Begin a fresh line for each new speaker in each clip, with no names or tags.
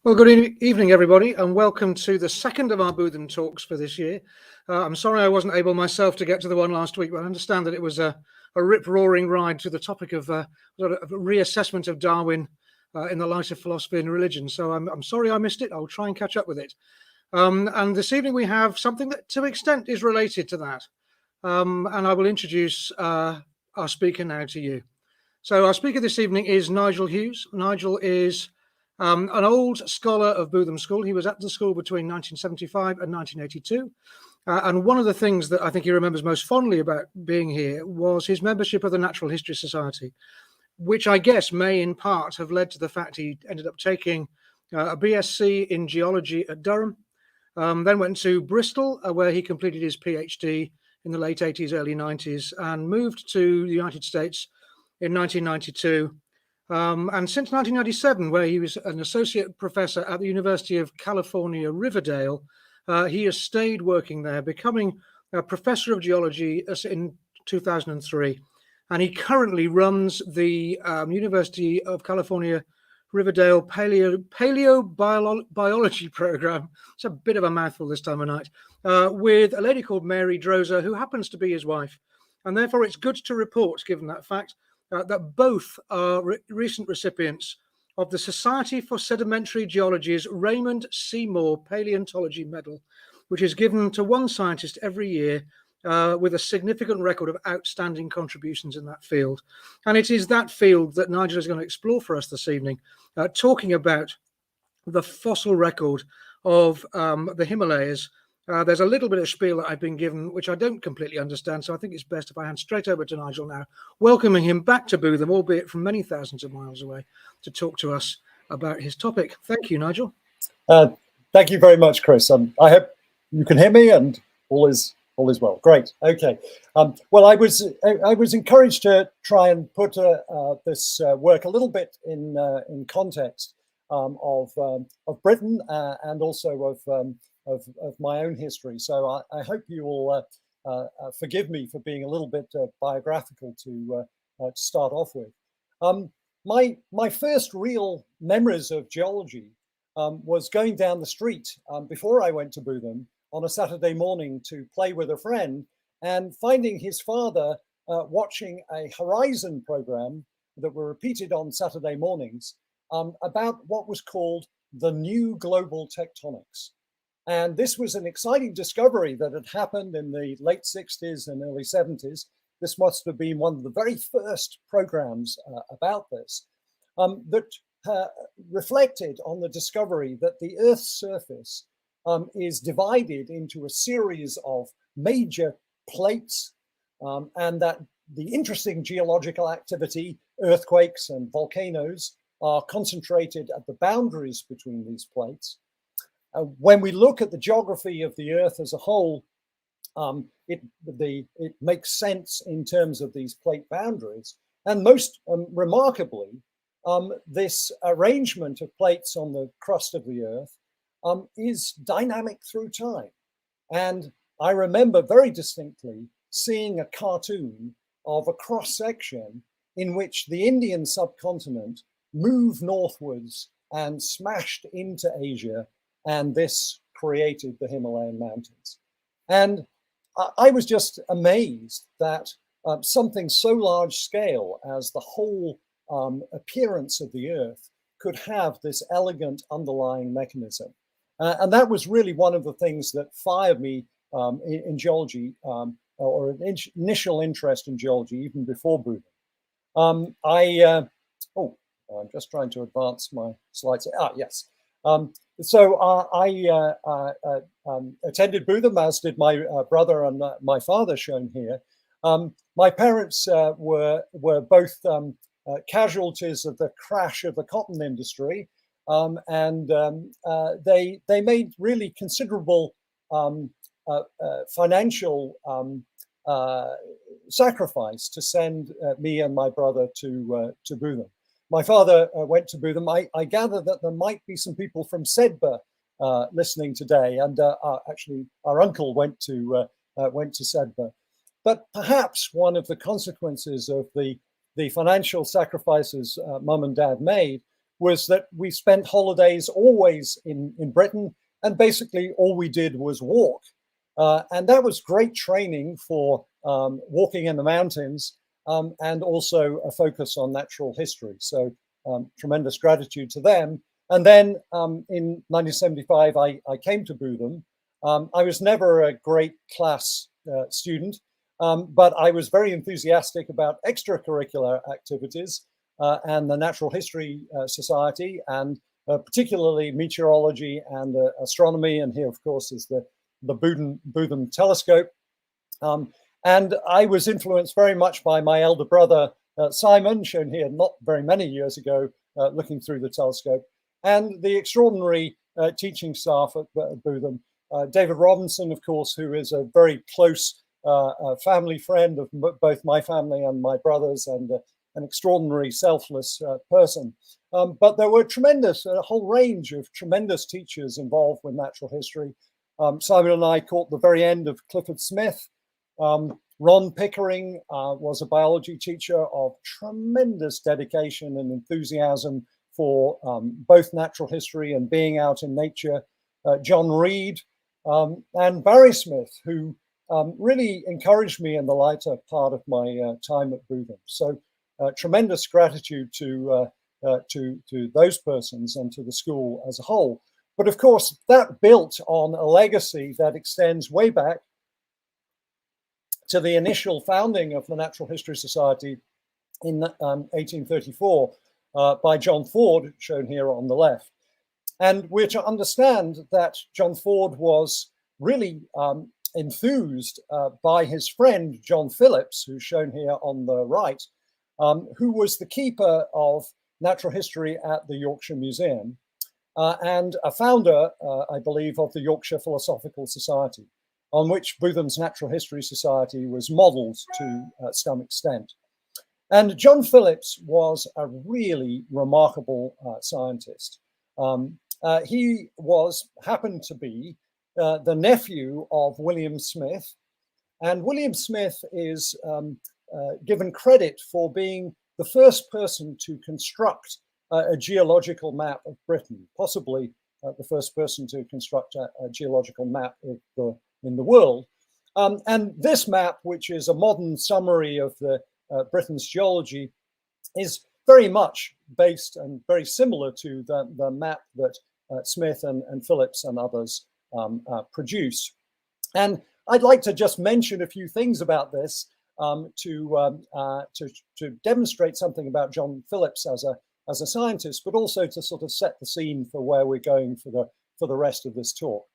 Well, good evening, everybody, and welcome to the second of our Bootham talks for this year. I'm sorry I wasn't able myself to get to the one last week, but I understand that it was a rip-roaring ride to the topic of a reassessment of Darwin in the light of philosophy and religion. So I'm sorry I missed it. I'll try and catch up with it. And this evening we have something that to an extent is related to that. And I will introduce our speaker now to you. So our speaker this evening is Nigel Hughes. Nigel is an old scholar of Bootham School. He was at the school between 1975 and 1982. And one of the things that I think he remembers most fondly about being here was his membership of the Natural History Society, which I guess may in part have led to the fact he ended up taking a BSc in geology at Durham, then went to Bristol, where he completed his PhD in the late 80s, early 90s, and moved to the United States in 1992. And since 1997, where he was an associate professor at the University of California, Riverdale, he has stayed working there, becoming a professor of geology in 2003. And he currently runs the University of California, Riverdale Paleobiology program. It's a bit of a mouthful this time of night, with a lady called Mary Drozer, who happens to be his wife. And therefore, it's good to report, given that fact, that both are recent recipients of the Society for Sedimentary Geology's Raymond Seymour Paleontology Medal, which is given to one scientist every year with a significant record of outstanding contributions in that field. And it is that field that Nigel is going to explore for us this evening, talking about the fossil record of the Himalayas. There's a little bit of spiel that I've been given, which I don't completely understand, so I think it's best if I hand straight over to Nigel now, welcoming him back to Bootham, albeit from many thousands of miles away, to talk to us about his topic. Thank you, Nigel.
Thank you very much, Chris. I hope you can hear me and all is well. Great. Okay. Well, I was encouraged to try and put this work a little bit in context of Britain and also of my own history. So I hope you will forgive me for being a little bit biographical to start off with. My first real memories of geology was going down the street before I went to Bootham on a Saturday morning to play with a friend and finding his father watching a Horizon program that were repeated on Saturday mornings about what was called the new global tectonics. And this was an exciting discovery that had happened in the late 60s and early 70s. This must have been one of the very first programs about this that reflected on the discovery that the Earth's surface is divided into a series of major plates and that the interesting geological activity, earthquakes and volcanoes, are concentrated at the boundaries between these plates. When we look at the geography of the Earth as a whole, it makes sense in terms of these plate boundaries. And most remarkably, this arrangement of plates on the crust of the Earth is dynamic through time. And I remember very distinctly seeing a cartoon of a cross-section in which the Indian subcontinent moved northwards and smashed into Asia, and this created the Himalayan mountains. And I was just amazed that something so large scale as the whole appearance of the Earth could have this elegant underlying mechanism. And that was really one of the things that fired me in geology, or an initial interest in geology, even before Bootham. I'm just trying to advance my slides. Yes. So I attended Bootham, as did my brother and my father, shown here. My parents were both casualties of the crash of the cotton industry, and they made really considerable financial sacrifice to send me and my brother to Bootham. My father went to Bootham. I gather that there might be some people from Sedbergh listening today, and actually our uncle went to Sedbergh. But perhaps one of the consequences of the financial sacrifices Mum and Dad made was that we spent holidays always in Britain, and basically all we did was walk. And that was great training for walking in the mountains, and also a focus on natural history. So tremendous gratitude to them. And then in 1975, I came to Bootham. I was never a great class student, but I was very enthusiastic about extracurricular activities and the Natural History Society, and particularly meteorology and astronomy. And here, of course, is the Bootham telescope. And I was influenced very much by my elder brother, Simon, shown here not very many years ago, looking through the telescope, and the extraordinary teaching staff at Bootham. David Robinson, of course, who is a very close family friend of both my family and my brothers, and an extraordinary selfless person. But there were a whole range of tremendous teachers involved with natural history. Simon and I caught the very end of Clifford Smith. Ron Pickering was a biology teacher of tremendous dedication and enthusiasm for both natural history and being out in nature. John Reed and Barry Smith, who really encouraged me in the later part of my time at Bootham. So tremendous gratitude to those persons and to the school as a whole. But of course, that built on a legacy that extends way back to the initial founding of the Natural History Society in 1834 by John Ford, shown here on the left. And we're to understand that John Ford was really enthused by his friend John Phillips, who's shown here on the right, who was the keeper of natural history at the Yorkshire Museum, and a founder, I believe, of the Yorkshire Philosophical Society, on which Bootham's Natural History Society was modelled to some extent. And John Phillips was a really remarkable scientist. He happened to be the nephew of William Smith, and William Smith is given credit for being the first person to construct a geological map of Britain, possibly the first person to construct a geological map in the world. And this map, which is a modern summary of Britain's geology, is very much based and very similar to the map that Smith and Phillips and others produce. And I'd like to just mention a few things about this to demonstrate something about John Phillips as a scientist, but also to sort of set the scene for where we're going for the rest of this talk.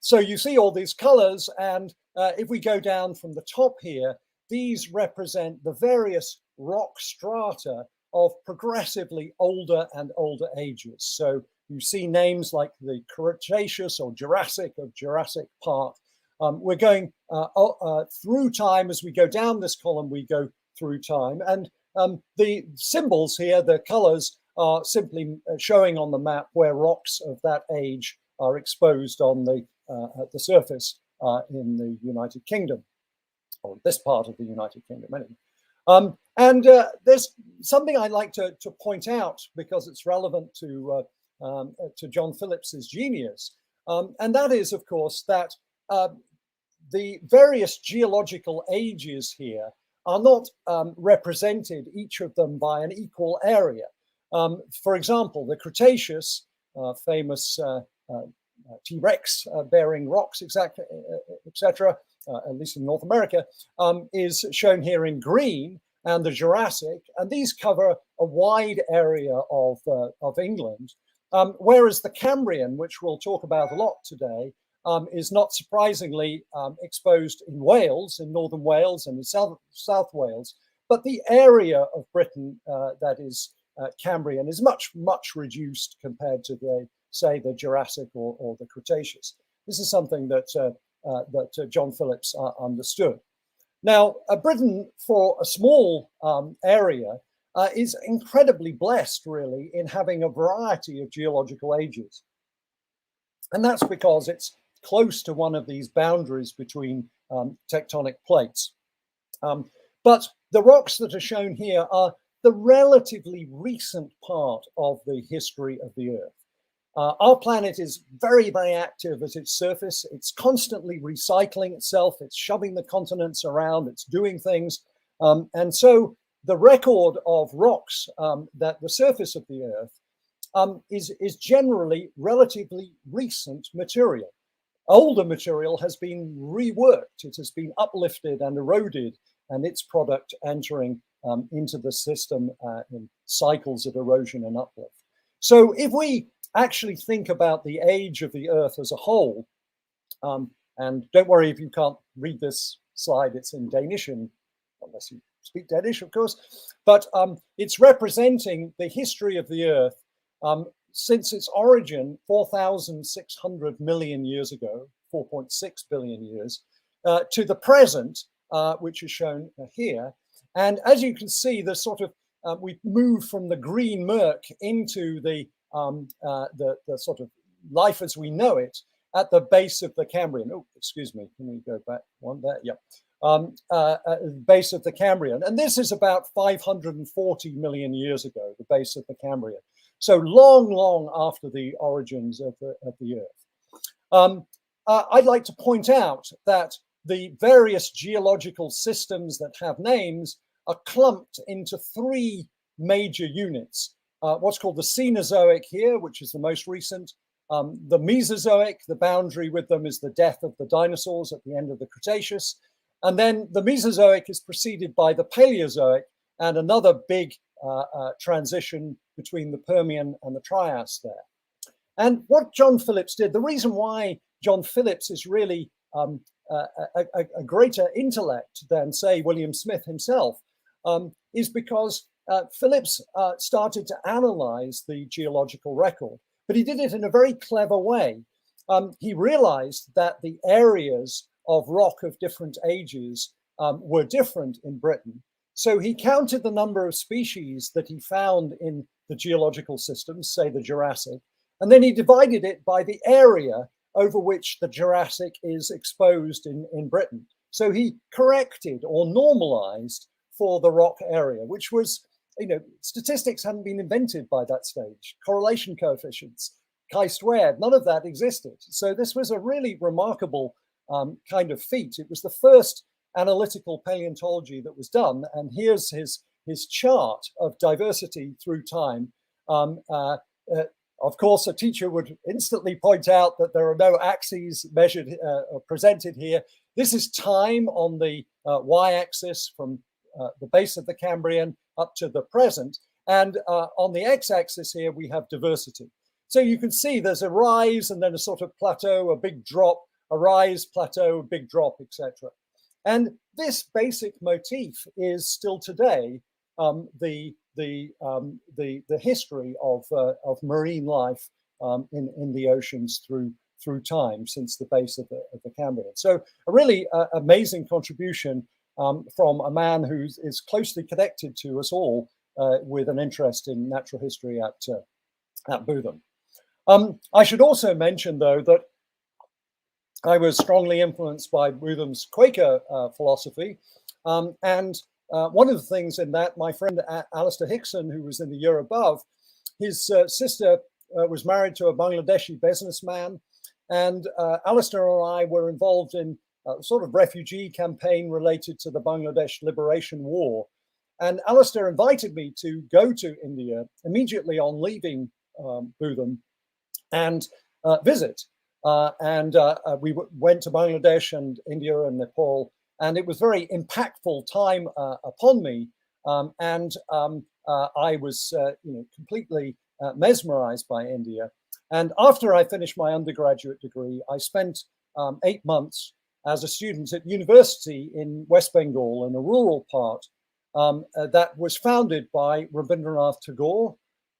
So you see all these colors, and if we go down from the top here, these represent the various rock strata of progressively older and older ages. So you see names like the Cretaceous or Jurassic of Jurassic Park. We're going through time. As we go down this column, we go through time. And the symbols here, the colors, are simply showing on the map where rocks of that age are exposed on at the surface in the United Kingdom, or this part of the United Kingdom anyway. And there's something I'd like to point out, because it's relevant to John Phillips's genius, and that is, of course, that the various geological ages here are not represented, each of them, by an equal area. For example, the Cretaceous, famous T-Rex bearing rocks, etc., at least in North America, is shown here in green, and the Jurassic, and these cover a wide area of England, whereas the Cambrian, which we'll talk about a lot today, is not surprisingly exposed in Wales, in northern Wales and in South Wales, but the area of Britain that is Cambrian is much, much reduced compared to say the Jurassic or the Cretaceous. This is something that John Phillips understood. Now, Britain, for a small area, is incredibly blessed, really, in having a variety of geological ages. And that's because it's close to one of these boundaries between tectonic plates. But the rocks that are shown here are the relatively recent part of the history of the Earth. Our planet is very, very active at its surface. It's constantly recycling itself. It's shoving the continents around. It's doing things. And so the record of rocks that the surface of the Earth is generally relatively recent material. Older material has been reworked. It has been uplifted and eroded, and its product entering into the system in cycles of erosion and uplift. So if we actually think about the age of the Earth as a whole, and don't worry if you can't read this slide, it's in Danish, and unless you speak Danish, of course, but it's representing the history of the Earth since its origin 4,600 million years ago, 4.6 billion years, to the present, which is shown here. And as you can see, the sort of we've moved from the green murk into the sort of life as we know it at the base of the Cambrian. Oh, excuse me. Can we go back one there? Yeah. Base of the Cambrian. And this is about 540 million years ago, the base of the Cambrian. So long, long after the origins of the Earth. I'd like to point out that the various geological systems that have names are clumped into three major units. What's called the Cenozoic here, which is the most recent. The Mesozoic, the boundary with them is the death of the dinosaurs at the end of the Cretaceous. And then the Mesozoic is preceded by the Paleozoic and another big transition between the Permian and the Trias there. And what John Phillips did, the reason why John Phillips is really a greater intellect than, say, William Smith himself, is because Phillips started to analyze the geological record, but he did it in a very clever way. He realized that the areas of rock of different ages were different in Britain. So he counted the number of species that he found in the geological systems, say the Jurassic, and then he divided it by the area over which the Jurassic is exposed in Britain. So he corrected or normalized for the rock area, which was, statistics hadn't been invented by that stage. Correlation coefficients, chi-squared, none of that existed. So this was a really remarkable kind of feat. It was the first analytical paleontology that was done. And here's his chart of diversity through time. Of course, a teacher would instantly point out that there are no axes measured or presented here. This is time on the y-axis from the base of the Cambrian up to the present. And on the x-axis here, we have diversity. So you can see there's a rise and then a sort of plateau, a big drop, a rise, plateau, a big drop, etc. And this basic motif is still today the history of marine life in the oceans through time since the base of the Cambrian. So a really amazing contribution from a man who is closely connected to us all with an interest in natural history at Bootham. I should also mention, though, that I was strongly influenced by Bootham's Quaker philosophy. And one of the things in that, my friend Alistair Hickson, who was in the year above, his sister was married to a Bangladeshi businessman. And Alistair and I were involved in a sort of refugee campaign related to the Bangladesh Liberation War. And Alistair invited me to go to India immediately on leaving Bootham and visit. We went to Bangladesh and India and Nepal, and it was a very impactful time upon me. I was completely mesmerized by India. And after I finished my undergraduate degree, I spent 8 months as a student at university in West Bengal, in a rural part that was founded by Rabindranath Tagore,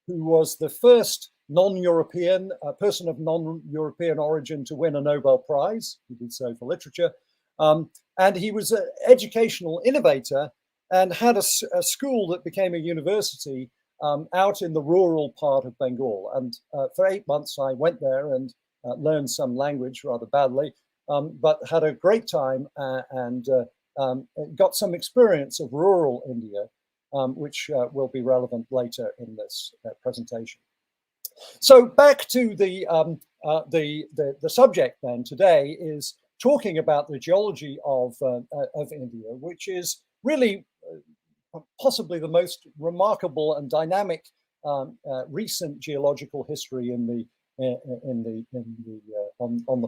who was the first non-European, person of non-European origin to win a Nobel Prize. He did so for literature. And he was an educational innovator and had a school that became a university out in the rural part of Bengal. And for 8 months, I went there and learned some language rather badly, but had a great time and got some experience of rural India. which will be relevant later in this presentation. So back to the subject then today is talking about the geology of India, which is really possibly the most remarkable and dynamic recent geological history on the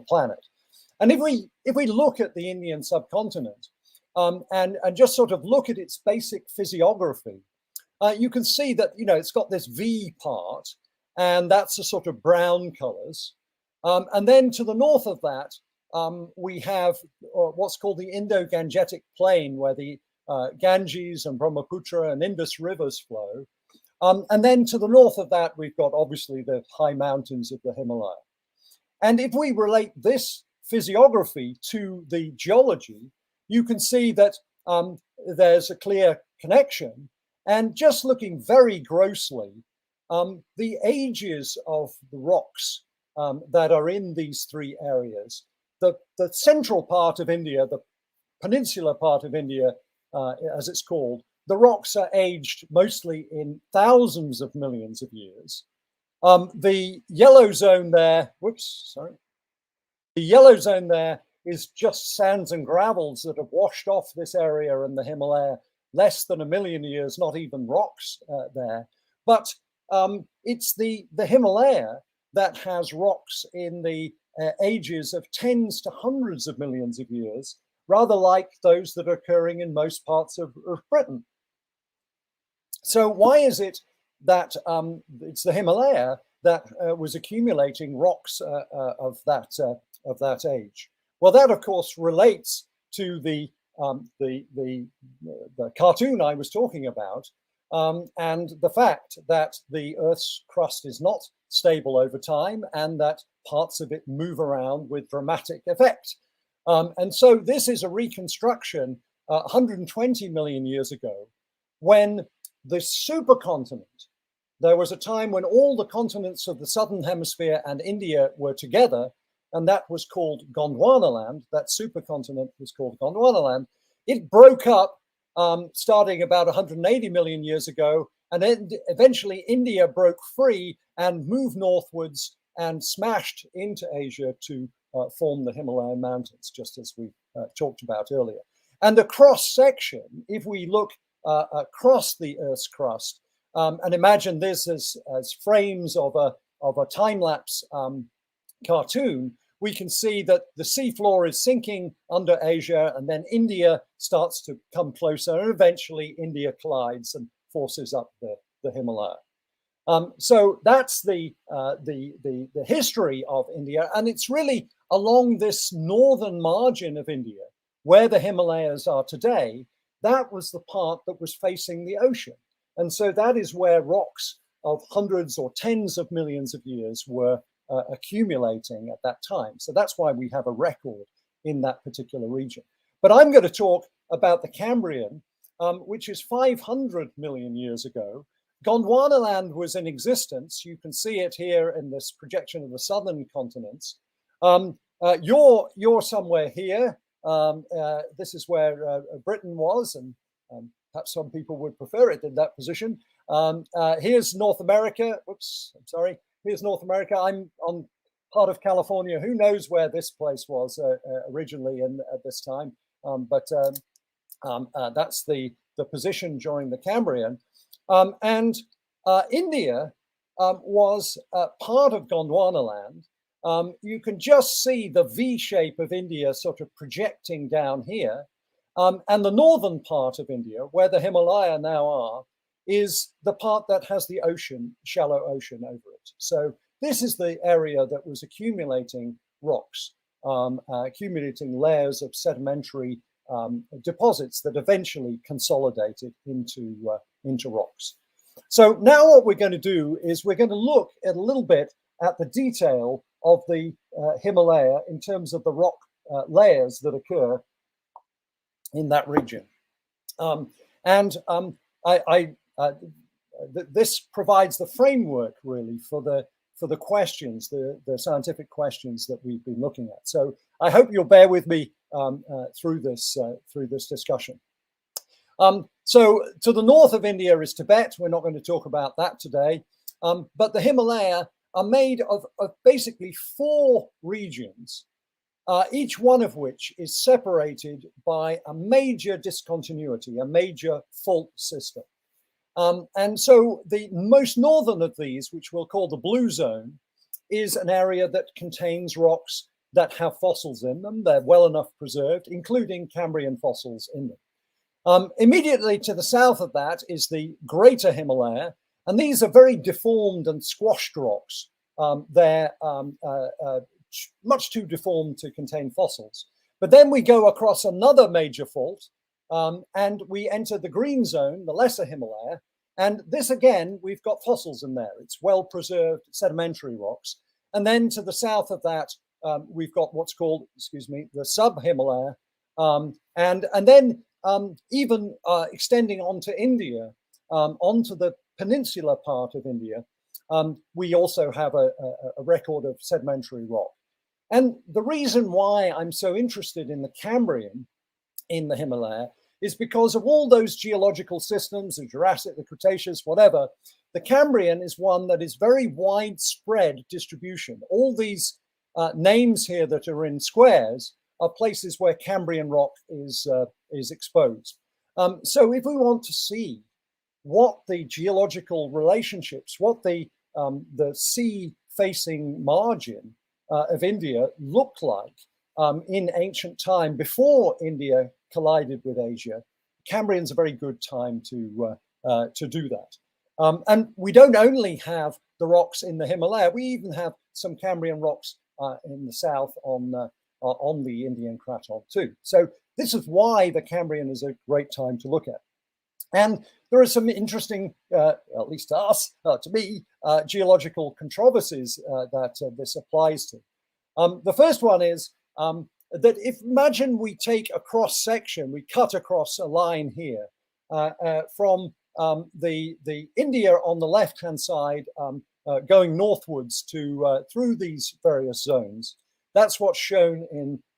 planet. And if we look at the Indian subcontinent and just sort of look at its basic physiography, you can see that it's got this V part, and that's the sort of brown colors. And then to the north of that, we have what's called the Indo-Gangetic Plain, where the Ganges and Brahmaputra and Indus rivers flow. And then to the north of that, we've got obviously the high mountains of the Himalaya. And if we relate this physiography to the geology, you can see that there's a clear connection. And just looking very grossly, the ages of the rocks that are in these three areas, the central part of India, the peninsular part of India, as it's called, the rocks are aged mostly in thousands of millions of years. The yellow zone there, the yellow zone there is just sands and gravels that have washed off this area in the Himalaya, less than 1 million years, not even rocks there. But it's the Himalaya that has rocks in the ages of tens to hundreds of millions of years, rather like those that are occurring in most parts of Britain. So why is it that it's the Himalaya that was accumulating rocks of that age? Well, that of course relates to the cartoon I was talking about, and the fact that the Earth's crust is not stable over time, and that parts of it move around with dramatic effect. And so this is a reconstruction 120 million years ago, when the supercontinent, there was a time when all the continents of the southern hemisphere and India were together, and that was called Gondwanaland. That supercontinent was called Gondwanaland. It broke up starting about 180 million years ago, and then eventually India broke free and moved northwards and smashed into Asia to form the Himalayan mountains, just as we talked about earlier. And the cross section, if we look across the Earth's crust, and imagine this as frames of a time-lapse cartoon, we can see that the seafloor is sinking under Asia, and then India starts to come closer, and eventually India collides and forces up the Himalaya. So that's the history of India, and it's really along this northern margin of India, where the Himalayas are today. That was the part that was facing the ocean, and so that is where rocks of hundreds or tens of millions of years were accumulating at that time. So that's why we have a record in that particular region. But I'm going to talk about the Cambrian, which is 500 million years ago. Gondwanaland was in existence. You can see it here in this projection of the southern continents. You're somewhere here. This is where Britain was, and perhaps some people would prefer it in that position. Here's North America. Oops, I'm sorry. Here's North America. I'm on part of California. Who knows where this place was originally at this time? But that's the position during the Cambrian. And India was part of Gondwanaland. You can just see the V shape of India sort of projecting down here. And the northern part of India, where the Himalaya now are, is the part that has the ocean, shallow ocean over it. So this is the area that was accumulating rocks, accumulating layers of sedimentary deposits that eventually consolidated into rocks. So now what we're going to do is we're going to look at a little bit at the detail of the Himalaya in terms of the rock layers that occur in that region. This provides the framework really for the questions, the scientific questions that we've been looking at. So I hope you'll bear with me through this discussion. So to the north of India is Tibet. We're not going to talk about that today. But the Himalaya are made of basically 4 regions, each one of which is separated by a major discontinuity, a major fault system. And so the most northern of these, which we'll call the blue zone, is an area that contains rocks that have fossils in them. They're well enough preserved, including Cambrian fossils in them. Immediately to the south of that is the greater Himalaya, and these are very deformed and squashed rocks. They're much too deformed to contain fossils. But then we go across another major fault, and we enter the green zone, the lesser Himalaya. And this again, we've got fossils in there. It's well-preserved sedimentary rocks. And then to the south of that, we've got what's called, the sub-Himalaya. And then even extending onto India, onto the peninsular part of India, we also have a record of sedimentary rock. And the reason why I'm so interested in the Cambrian in the Himalaya is because of all those geological systems, the Jurassic, the Cretaceous, whatever. The Cambrian is one that is very widespread distribution. All these names here that are in squares are places where Cambrian rock is exposed. So if we want to see what the geological relationships, what the sea-facing margin of India looked like in ancient time before India collided with Asia, Cambrian's a very good time to do that. And we don't only have the rocks in the Himalaya, we even have some Cambrian rocks in the south on the Indian Craton too. So this is why the Cambrian is a great time to look at. And there are some interesting, at least to us, to me, geological controversies that this applies to. The first one is that imagine we take a cross section, we cut across a line here from the India on the left-hand side, going northwards to through these various zones. That's what's shown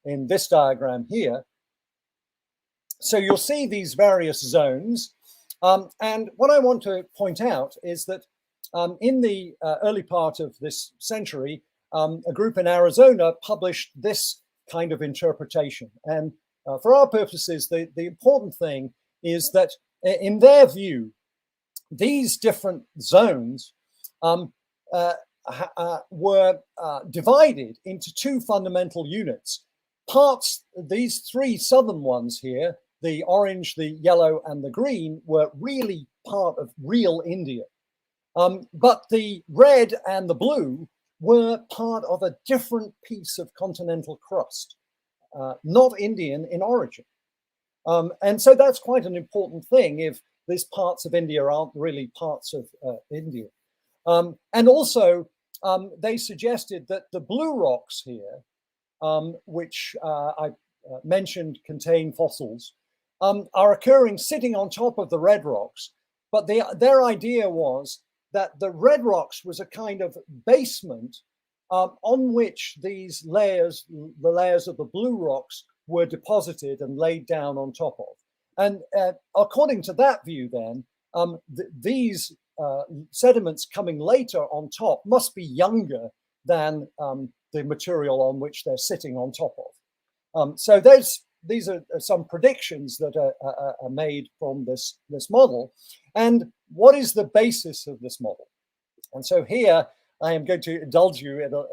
in this diagram here. So you'll see these various zones. And what I want to point out is that in the early part of this century, a group in Arizona published this kind of interpretation. And for our purposes, the important thing is that in their view, these different zones were divided into 2 fundamental units. Parts, these 3 southern ones here, the orange, the yellow, and the green, were really part of real India. But the red and the blue were part of a different piece of continental crust, not Indian in origin. And so that's quite an important thing if these parts of India aren't really parts of India. And also, they suggested that the blue rocks here, which I mentioned contain fossils, are occurring sitting on top of the red rocks. But their idea was that the red rocks was a kind of basement on which these layers, the layers of the blue rocks, were deposited and laid down on top of. And according to that view, then, these sediments coming later on top must be younger than the material on which they're sitting on top of. So these are some predictions that are made from this model. And what is the basis of this model? And so here I am going to indulge you in a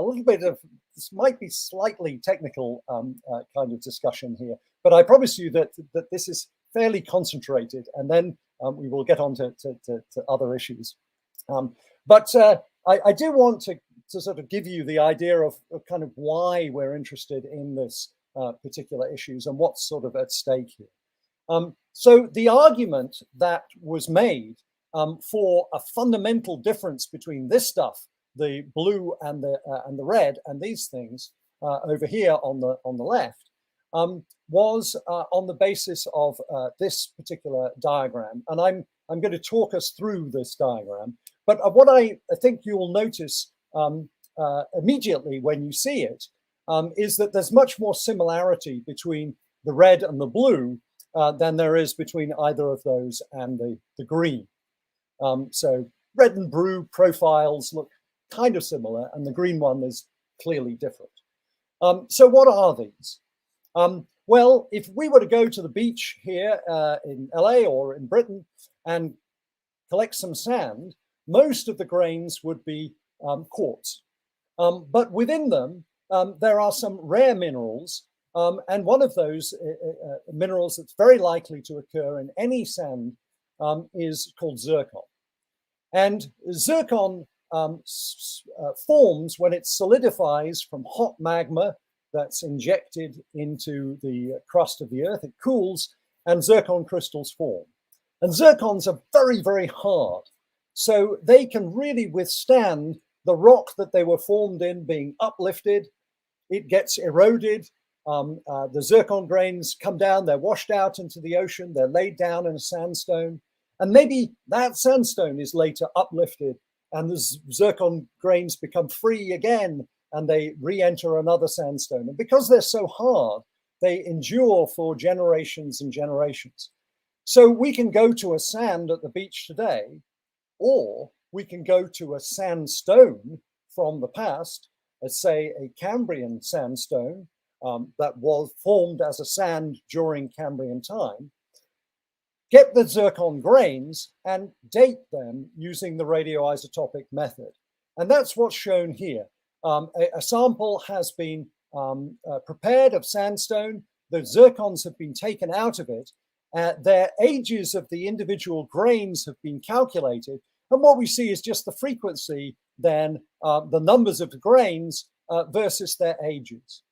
little bit of, this might be slightly technical kind of discussion here, but I promise you that this is fairly concentrated, and then we will get on to other issues. But I do want to sort of give you the idea of kind of why we're interested in this particular issues and what's sort of at stake here. So the argument that was made for a fundamental difference between this stuff, the blue and the red, and these things over here on the left, was on the basis of this particular diagram. And I'm going to talk us through this diagram. But what I think you will notice immediately when you see it is that there's much more similarity between the red and the blue than there is between either of those and the green. So red and blue profiles look kind of similar, and the green one is clearly different. So what are these? Well, if we were to go to the beach here in LA or in Britain and collect some sand, most of the grains would be quartz. But within them, there are some rare minerals, and one of those minerals that's very likely to occur in any sand is called zircon. And zircon forms when it solidifies from hot magma that's injected into the crust of the earth. It cools and zircon crystals form. And zircons are very, very hard. So they can really withstand the rock that they were formed in being uplifted. It gets eroded. The zircon grains come down, they're washed out into the ocean, they're laid down in a sandstone. And maybe that sandstone is later uplifted and the zircon grains become free again and they re-enter another sandstone. And because they're so hard, they endure for generations and generations. So we can go to a sand at the beach today, or we can go to a sandstone from the past, let's say a Cambrian sandstone that was formed as a sand during Cambrian time, get the zircon grains and date them using the radioisotopic method. And that's what's shown here. A sample has been prepared of sandstone. The zircons have been taken out of it. Their ages of the individual grains have been calculated. And what we see is just the frequency, then the numbers of the grains versus their ages.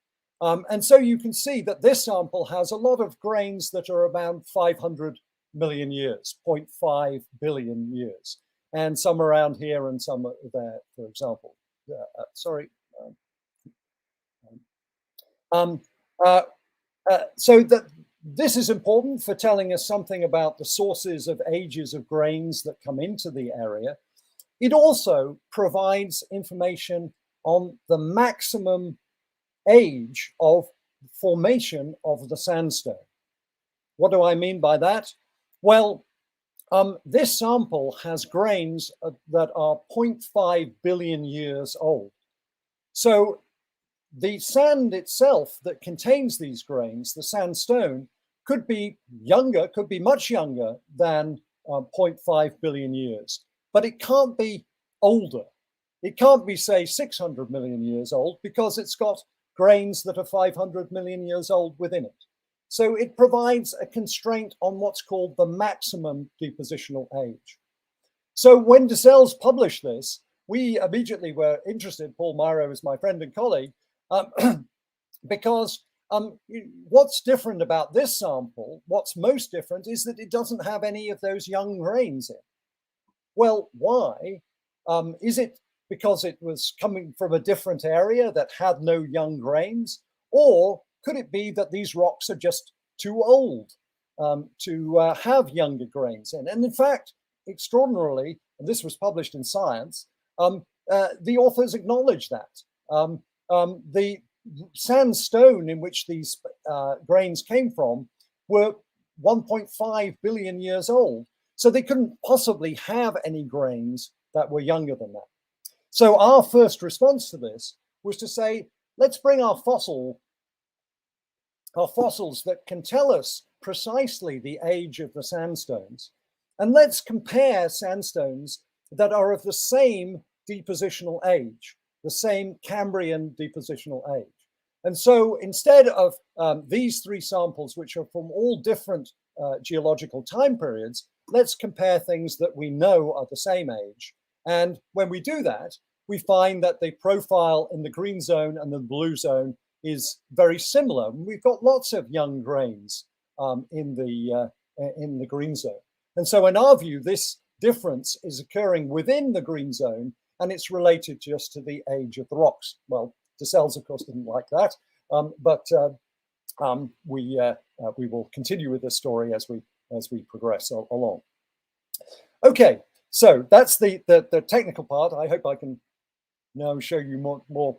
And so you can see that this sample has a lot of grains that are around 500 million years, 0.5 billion years, and some around here and some there, for example. So that this is important for telling us something about the sources of ages of grains that come into the area. It also provides information on the maximum age of formation of the sandstone. What do I mean by that? Well, this sample has grains that are 0.5 billion years old. So the sand itself that contains these grains, the sandstone, could be younger, could be much younger than 0.5 billion years, but it can't be older. It can't be, say, 600 million years old because it's got grains that are 500 million years old within it. So it provides a constraint on what's called the maximum depositional age. So when Descelles published this, we immediately were interested. Paul Myro is my friend and colleague, because what's different about this sample, what's most different is that it doesn't have any of those young grains in. Well, why? Is it because it was coming from a different area that had no young grains? Or could it be that these rocks are just too old to have younger grains in? And in fact, extraordinarily, and this was published in Science, the authors acknowledge that. The sandstone in which these grains came from were 1.5 billion years old. So they couldn't possibly have any grains that were younger than that. So our first response to this was to say, let's bring our fossils that can tell us precisely the age of the sandstones, and let's compare sandstones that are of the same depositional age, the same Cambrian depositional age. And so instead of these three samples, which are from all different geological time periods, let's compare things that we know are the same age. And when we do that, we find that the profile in the green zone and the blue zone is very similar. We've got lots of young grains in the green zone. And so in our view, this difference is occurring within the green zone, and it's related just to the age of the rocks. Well, Descelles, of course, didn't like that, but we will continue with this story as we progress along. Okay, so that's the technical part. I hope I can now show you more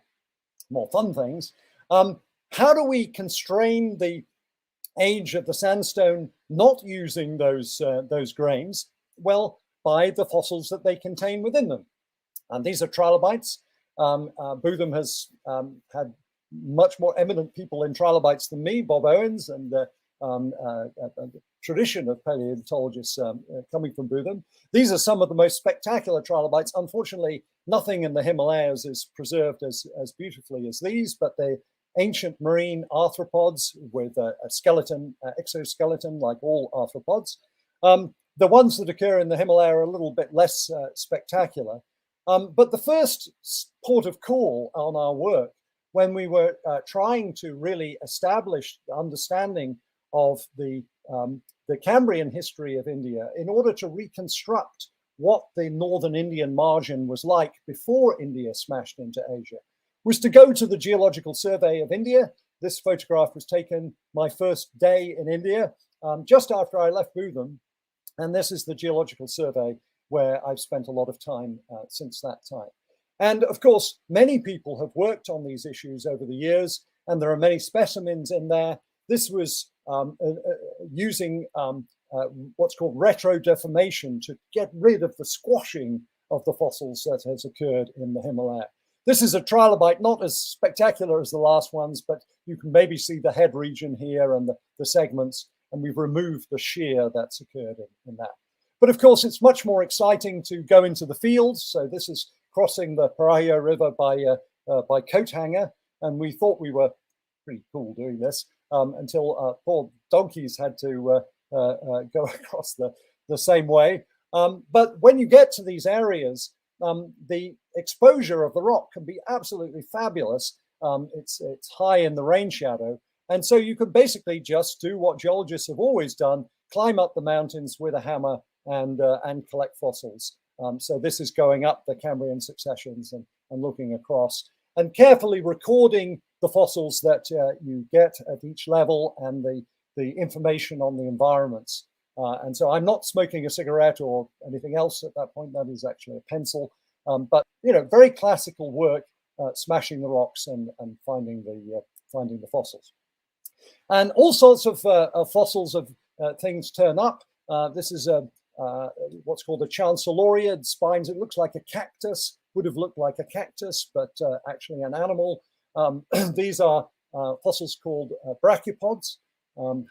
fun things. How do we constrain the age of the sandstone not using those grains? Well, by the fossils that they contain within them. And these are trilobites. Bootham has had much more eminent people in trilobites than me, Bob Owens, and a tradition of paleontologists coming from Bootham. These are some of the most spectacular trilobites. Unfortunately, nothing in the Himalayas is preserved as beautifully as these, but they're ancient marine arthropods with a skeleton, exoskeleton, like all arthropods. The ones that occur in the Himalaya are a little bit less spectacular. But the first port of call on our work, when we were trying to really establish the understanding of the Cambrian history of India in order to reconstruct what the northern Indian margin was like before India smashed into Asia, was to go to the Geological Survey of India. This photograph was taken my first day in India, just after I left Bootham. And this is the Geological Survey where I've spent a lot of time since that time. And of course, many people have worked on these issues over the years, and there are many specimens in there. This was using what's called retrodeformation to get rid of the squashing of the fossils that has occurred in the Himalaya. This is a trilobite, not as spectacular as the last ones, but you can maybe see the head region here and the segments, and we've removed the shear that's occurred in that. But of course, it's much more exciting to go into the fields. So this is crossing the Parayo River by coat hanger, and we thought we were pretty cool doing this until poor donkeys had to go across the same way. But when you get to these areas, the exposure of the rock can be absolutely fabulous. It's high in the rain shadow. And so you can basically just do what geologists have always done, climb up the mountains with a hammer and collect fossils. So this is going up the Cambrian successions and looking across and carefully recording the fossils that you get at each level and the information on the environments. And so I'm not smoking a cigarette or anything else at that point. That is actually a pencil. But very classical work, smashing the rocks and finding the fossils. And all sorts of fossils of things turn up. This is what's called a chancelloriid spines. It looks like a cactus, would have looked like a cactus, but actually an animal. These are fossils called brachiopods.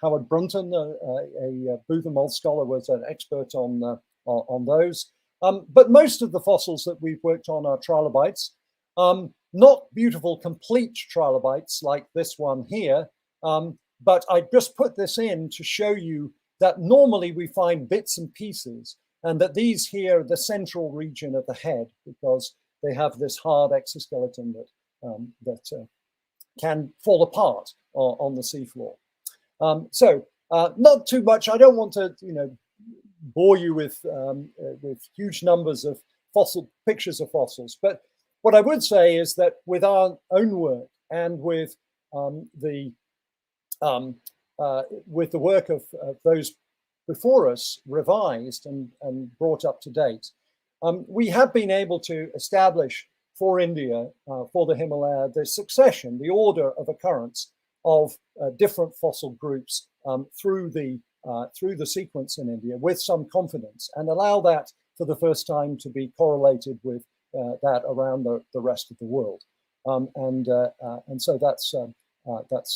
Howard Brunton, a Bootham old scholar, was an expert on those. But most of the fossils that we've worked on are trilobites, not beautiful complete trilobites like this one here, but I just put this in to show you that normally we find bits and pieces, and that these here are the central region of the head because they have this hard exoskeleton that can fall apart on the seafloor. So not too much. I don't want to, bore you with huge numbers of pictures of fossils. But what I would say is that with our own work and with the work of those before us revised and brought up to date, we have been able to establish for India, for the Himalaya, the succession, the order of occurrence of different fossil groups through the sequence in India with some confidence, and allow that for the first time to be correlated with that around the rest of the world. And so that's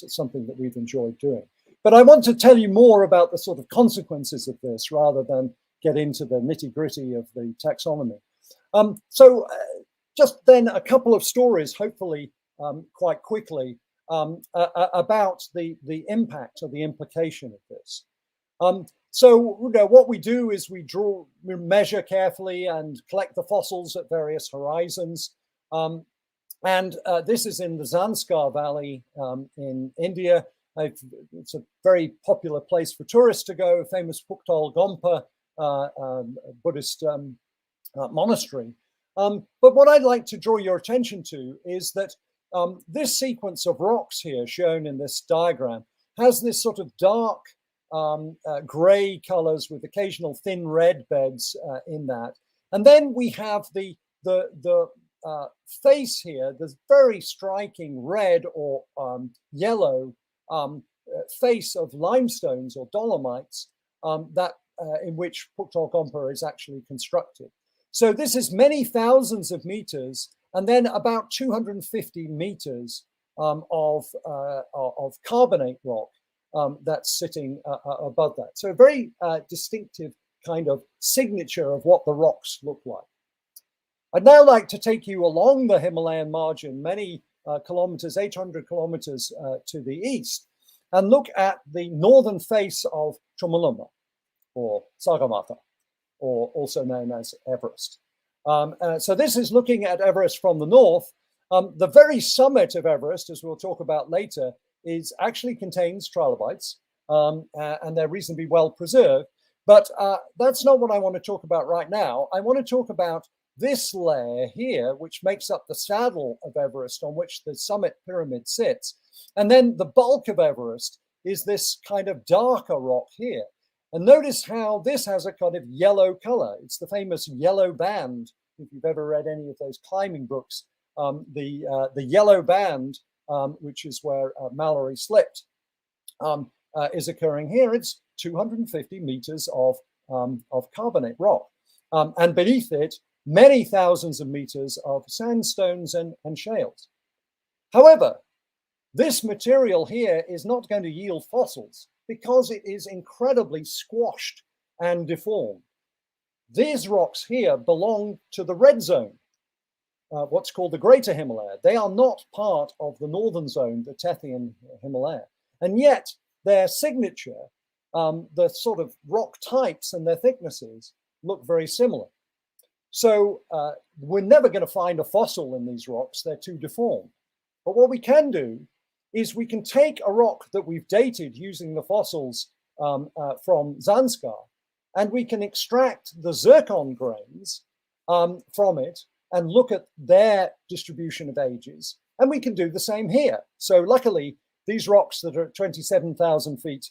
something that we've enjoyed doing. But I want to tell you more about the sort of consequences of this rather than get into the nitty-gritty of the taxonomy. So just then a couple of stories, hopefully quite quickly, about the impact or the implication of this. So what we do is we measure carefully and collect the fossils at various horizons. And this is in the Zanskar Valley in India. It's a very popular place for tourists to go, famous Puktal Gompa Buddhist monastery. But what I'd like to draw your attention to is that this sequence of rocks here shown in this diagram has this sort of dark gray colors with occasional thin red beds in that. And then we have the face here, this very striking red or yellow face of limestones or dolomites in which Puktok Ompa is actually constructed. So this is many thousands of meters, and then about 250 meters of carbonate rock that's sitting above that. So a very distinctive kind of signature of what the rocks look like. I'd now like to take you along the Himalayan margin, many kilometers, 800 kilometers to the east, and look at the northern face of Chomolungma, or Sagarmatha, or also known as Everest. So this is looking at Everest from the north. The very summit of Everest, as we'll talk about later, actually contains trilobites, and they're reasonably well preserved. But that's not what I want to talk about right now. I want to talk about this layer here, which makes up the saddle of Everest on which the summit pyramid sits. And then the bulk of Everest is this kind of darker rock here. And notice how this has a kind of yellow color. It's the famous yellow band. If you've ever read any of those climbing books, the yellow band, which is where Mallory slipped, is occurring here. It's 250 meters of carbonate rock. And beneath it, many thousands of meters of sandstones and shales. However, this material here is not going to yield fossils because it is incredibly squashed and deformed. These rocks here belong to the red zone, what's called the Greater Himalaya. They are not part of the northern zone, the Tethyan Himalaya. And yet their signature, the sort of rock types and their thicknesses look very similar. So we're never going to find a fossil in these rocks. They're too deformed. But what we can do is we can take a rock that we've dated using the fossils from Zanskar, and we can extract the zircon grains from it and look at their distribution of ages. And we can do the same here. So luckily, these rocks that are at 27,000 feet,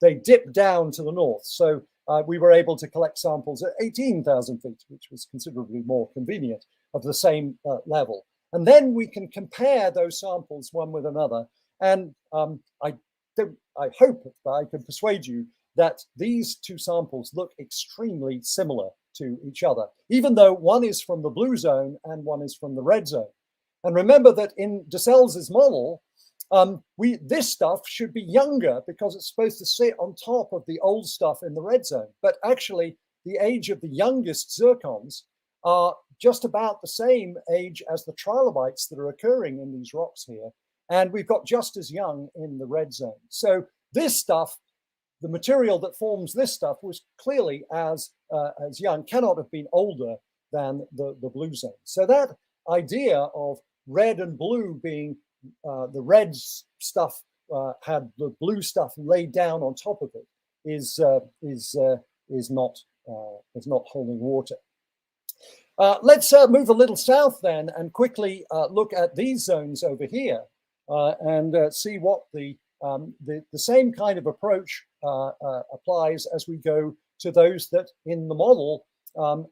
they dip down to the north. So we were able to collect samples at 18,000 feet, which was considerably more convenient, of the same level. And then we can compare those samples one with another. And I hope that I can persuade you that these two samples look extremely similar to each other, even though one is from the blue zone and one is from the red zone. And remember that in Dessels' model, this stuff should be younger because it's supposed to sit on top of the old stuff in the red zone. But actually, the age of the youngest zircons are just about the same age as the trilobites that are occurring in these rocks here. And we've got just as young in the red zone. So this stuff, the material that forms this stuff, was clearly as young, cannot have been older than the blue zone. So that idea of red and blue being the red stuff had the blue stuff laid down on top of it is not holding water. Let's move a little south then and quickly look at these zones over here and see what the same kind of approach applies as we go to those that in the model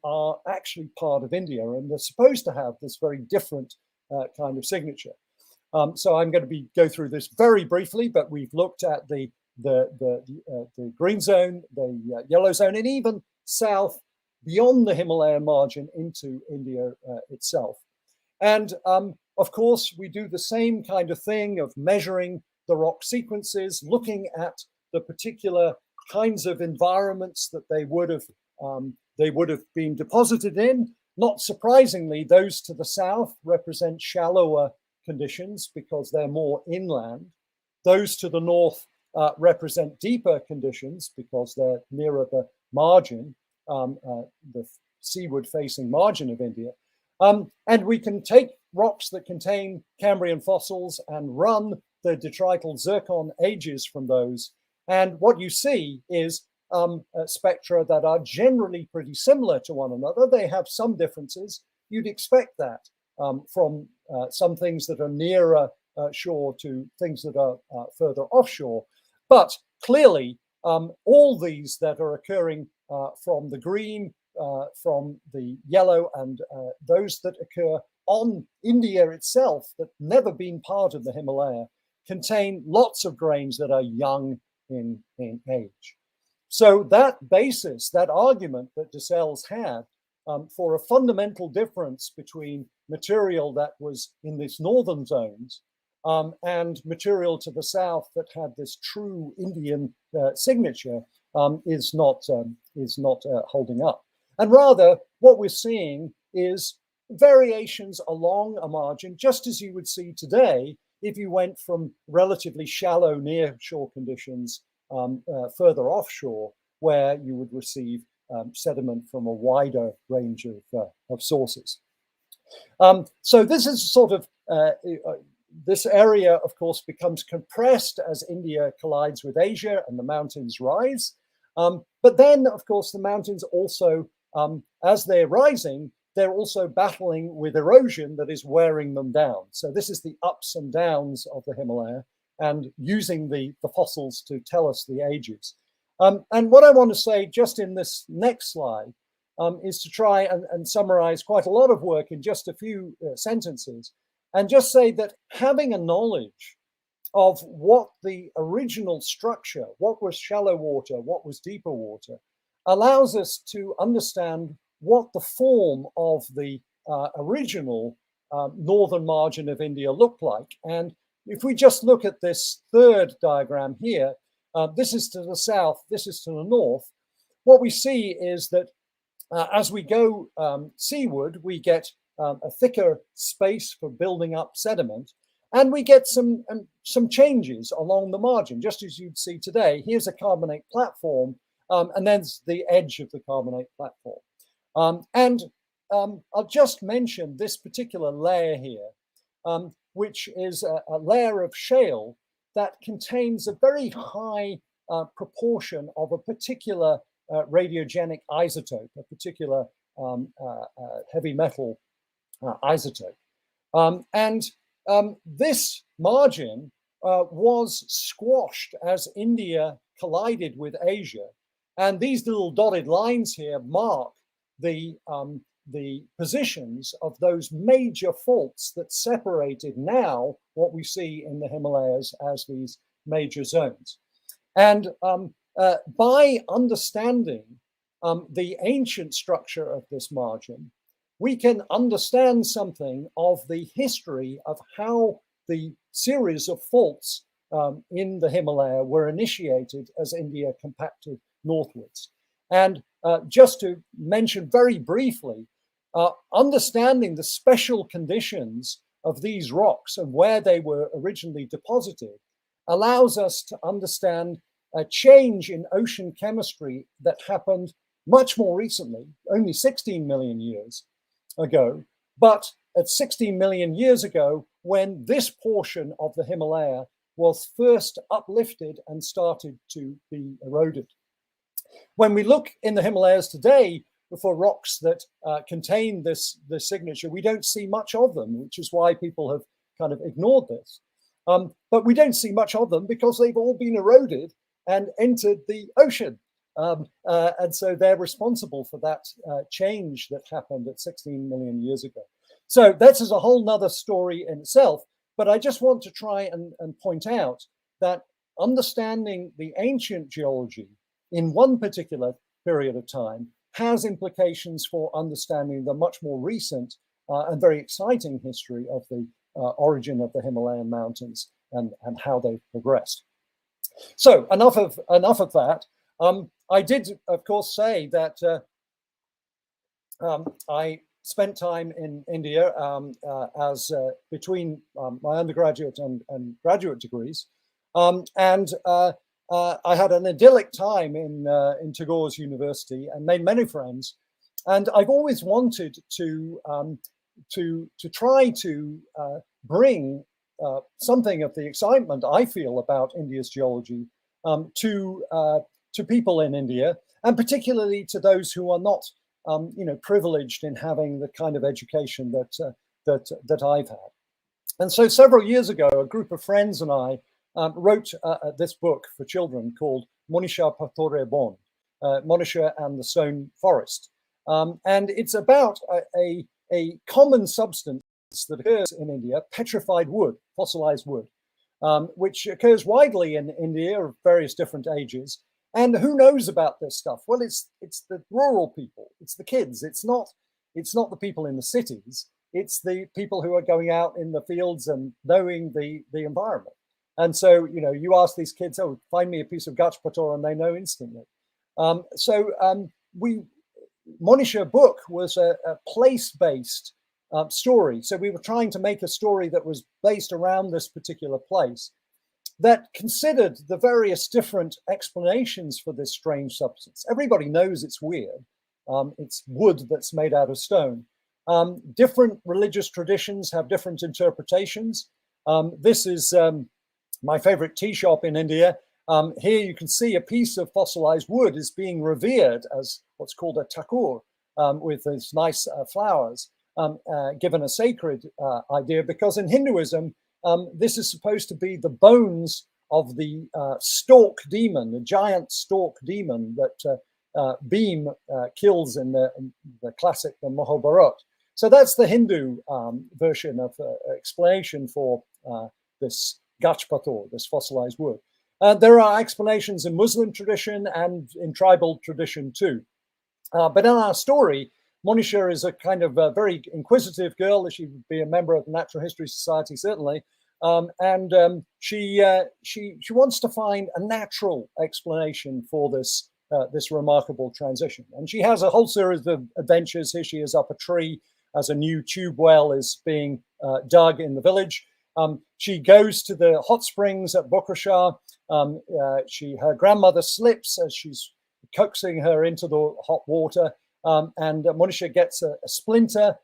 are actually part of India, and they're supposed to have this very different kind of signature. So I'm going to go through this very briefly, but we've looked at the green zone, the yellow zone, and even south beyond the Himalayan margin into India itself. And of course, we do the same kind of thing of measuring the rock sequences, looking at the particular kinds of environments that they would have been deposited in. Not surprisingly, those to the south represent shallower conditions because they're more inland. Those to the north represent deeper conditions because they're nearer the margin, the seaward facing margin of India. And we can take rocks that contain Cambrian fossils and run the detrital zircon ages from those. And what you see is spectra that are generally pretty similar to one another. They have some differences. You'd expect that from some things that are nearer shore to things that are further offshore. But clearly, all these that are occurring from the green, from the yellow, and those that occur on India itself that never been part of the Himalaya contain lots of grains that are young in age. So that basis, that argument that Descelles had for a fundamental difference between material that was in these northern zones and material to the south that had this true Indian signature is not holding up. And rather, what we're seeing is variations along a margin, just as you would see today if you went from relatively shallow near-shore conditions further offshore, where you would receive sediment from a wider range of sources. So this is sort of, this area, of course, becomes compressed as India collides with Asia and the mountains rise. But then, of course, the mountains also, as they're rising, they're also battling with erosion that is wearing them down. So this is the ups and downs of the Himalaya, and using the fossils to tell us the ages. And what I want to say just in this next slide is to try and summarize quite a lot of work in just a few sentences, and just say that having a knowledge of what the original structure, what was shallow water, what was deeper water, allows us to understand what the form of the original northern margin of India looked like. And if we just look at this third diagram here, this is to the south, this is to the north, what we see is that as we go seaward, we get a thicker space for building up sediment, and we get some changes along the margin, just as you'd see today. Here's a carbonate platform, and then the edge of the carbonate platform. I'll just mention this particular layer here, which is a layer of shale that contains a very high proportion of a particular radiogenic isotope, a particular heavy metal isotope. This margin was squashed as India collided with Asia. And these little dotted lines here mark the positions of those major faults that separated now what we see in the Himalayas as these major zones. And by understanding the ancient structure of this margin, we can understand something of the history of how the series of faults in the Himalaya were initiated as India compacted northwards. And just to mention very briefly, understanding the special conditions of these rocks and where they were originally deposited allows us to understand a change in ocean chemistry that happened much more recently, only 16 million years ago, but at 16 million years ago, when this portion of the Himalaya was first uplifted and started to be eroded. When we look in the Himalayas today for rocks that contain this signature, we don't see much of them, which is why people have kind of ignored this. But we don't see much of them because they've all been eroded and entered the ocean. And so they're responsible for that change that happened at 16 million years ago. So this is a whole nother story in itself, but I just want to try and point out that understanding the ancient geology in one particular period of time has implications for understanding the much more recent and very exciting history of the origin of the Himalayan mountains and how they've progressed. So enough of that. I did, of course, say that I spent time in India as between my undergraduate and graduate degrees, and I had an idyllic time in Tagore's university and made many friends. And I've always wanted to try to bring something of the excitement I feel about India's geology to people in India, and particularly to those who are not, privileged in having the kind of education that I've had. And so several years ago, a group of friends and I wrote this book for children called Monisha Pathore Bon, Monisha and the Stone Forest. And it's about a common substance that occurs in India, petrified wood, fossilized wood, which occurs widely in India of various different ages. And who knows about this stuff? Well, it's the rural people, it's the kids. It's not the people in the cities. It's the people who are going out in the fields and knowing the environment. And so, you ask these kids, oh, find me a piece of gachpator, and they know instantly. Monisha book was a place-based story. So we were trying to make a story that was based around this particular place, that considered the various different explanations for this strange substance. Everybody knows it's weird. It's wood that's made out of stone. Different religious traditions have different interpretations. This is my favorite tea shop in India. Here you can see a piece of fossilized wood is being revered as what's called a takur, with these nice flowers, given a sacred idea, because in Hinduism, this is supposed to be the bones of the stork demon, the giant stork demon that Bhim kills in the classic, the Mahabharata. So that's the Hindu version of explanation for this gachpator, this fossilized wood. There are explanations in Muslim tradition and in tribal tradition too. But in our story, Monisha is a kind of a very inquisitive girl. She would be a member of the Natural History Society, certainly. She wants to find a natural explanation for this remarkable transition. And she has a whole series of adventures. Here she is up a tree as a new tube well is being dug in the village. She goes to the hot springs at Bokrashar. Her grandmother slips as she's coaxing her into the hot water. And Monisha gets a splinter.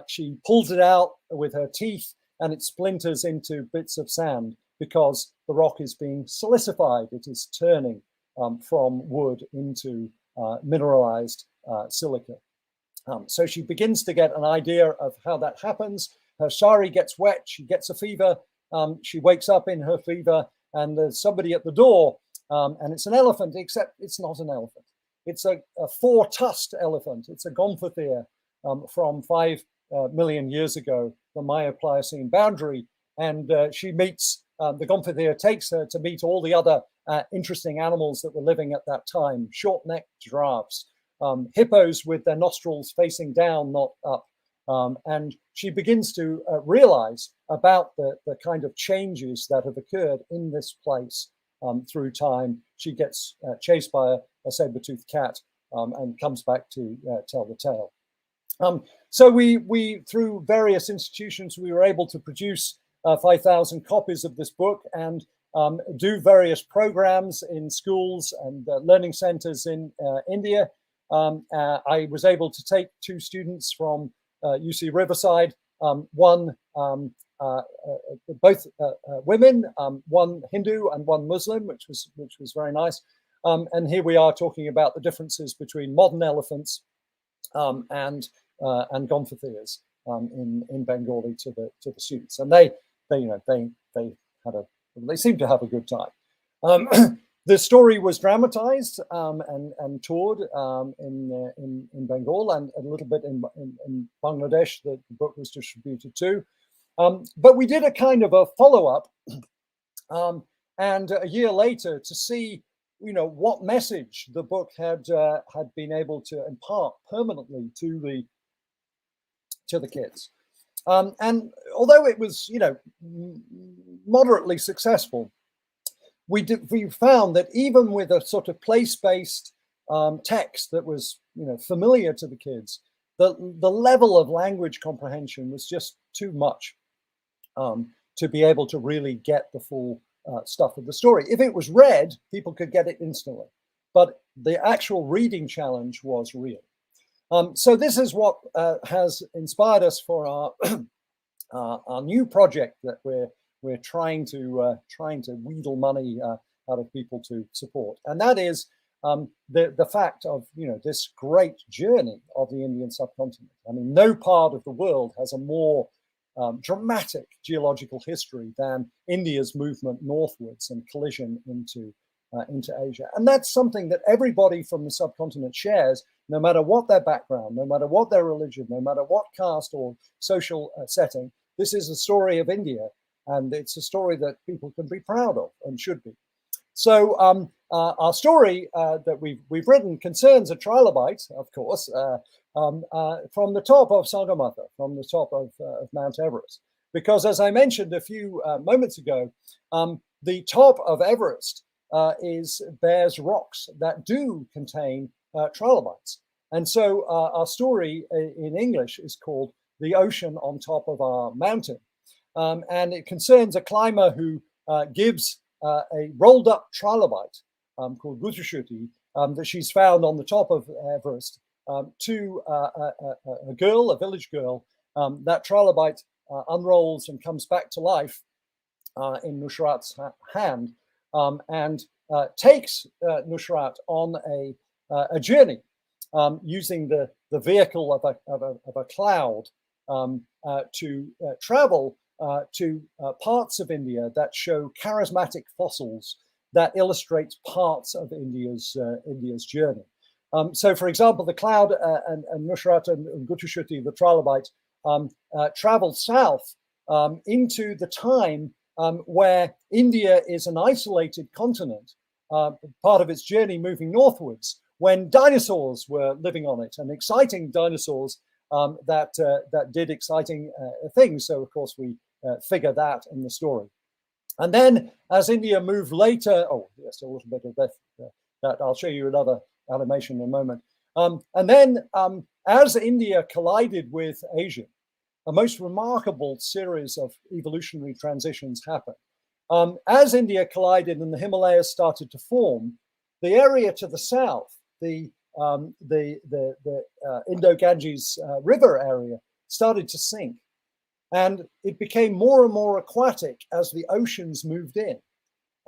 She pulls it out with her teeth, and it splinters into bits of sand because the rock is being silicified. It is turning from wood into mineralized silica. So she begins to get an idea of how that happens. Her sari gets wet. She gets a fever. She wakes up in her fever, and there's somebody at the door, and it's an elephant, except it's not an elephant. It's a four-tusked elephant. It's a Gomphothea from 5 million years ago, the Maya-Pliocene boundary. And she meets, the Gomphothea takes her to meet all the other interesting animals that were living at that time, short-necked giraffes, hippos with their nostrils facing down, not up. And she begins to realize about the kind of changes that have occurred in this place through time. She gets chased by a saber-toothed cat and comes back to tell the tale. So we through various institutions, we were able to produce 5,000 copies of this book and do various programs in schools and learning centers in India. I was able to take 2 students from UC Riverside, both women, one Hindu and one Muslim, which was very nice. And here we are talking about the differences between modern elephants and Gomphotheas in Bengali to the students, and they seemed to have a good time. The story was dramatized and toured in Bengal and a little bit in Bangladesh. The book was distributed too. But we did a kind of a follow-up, and a year later to see, what message the book had been able to impart permanently to the kids. And although it was, moderately successful, we found that even with a sort of place-based text that was, familiar to the kids, the level of language comprehension was just too much to be able to really get the full stuff of the story. If it was read, people could get it instantly, but the actual reading challenge was real. So this is what has inspired us for our new project that we're trying to wheedle money out of people to support, and that is the fact of this great journey of the Indian subcontinent. I mean, no part of the world has a more dramatic geological history than India's movement northwards and collision into Asia, and that's something that everybody from the subcontinent shares, no matter what their background, no matter what their religion, no matter what caste or social setting. This is the story of India. and it's a story that people can be proud of and should be. So our story that we've written concerns a trilobite, of course, from the top of Sagarmatha, from the top of Mount Everest, because as I mentioned a few moments ago, the top of Everest bears rocks that do contain trilobites, and so our story in English is called "The Ocean on Top of Our Mountain," and it concerns a climber who gives a rolled up trilobite called Gutushuti that she's found on the top of Everest to a girl, a village girl. That trilobite unrolls and comes back to life in Nusrat's hand and takes Nusrat on a journey using the vehicle of a cloud to travel to parts of India that show charismatic fossils that illustrate parts of India's journey. So, for example, the cloud and Nusrat and Gutushuti, the trilobite, travel south into the time where India is an isolated continent, part of its journey moving northwards, when dinosaurs were living on it, and exciting dinosaurs that did exciting things. So, of course, we figure that in the story. And then as India moved later, oh, yes, a little bit of that I'll show you another animation in a moment. And then as India collided with Asia, a most remarkable series of evolutionary transitions happened. As India collided and the Himalayas started to form, the area to the south, the Indo-Ganges river area, started to sink. And it became more and more aquatic as the oceans moved in.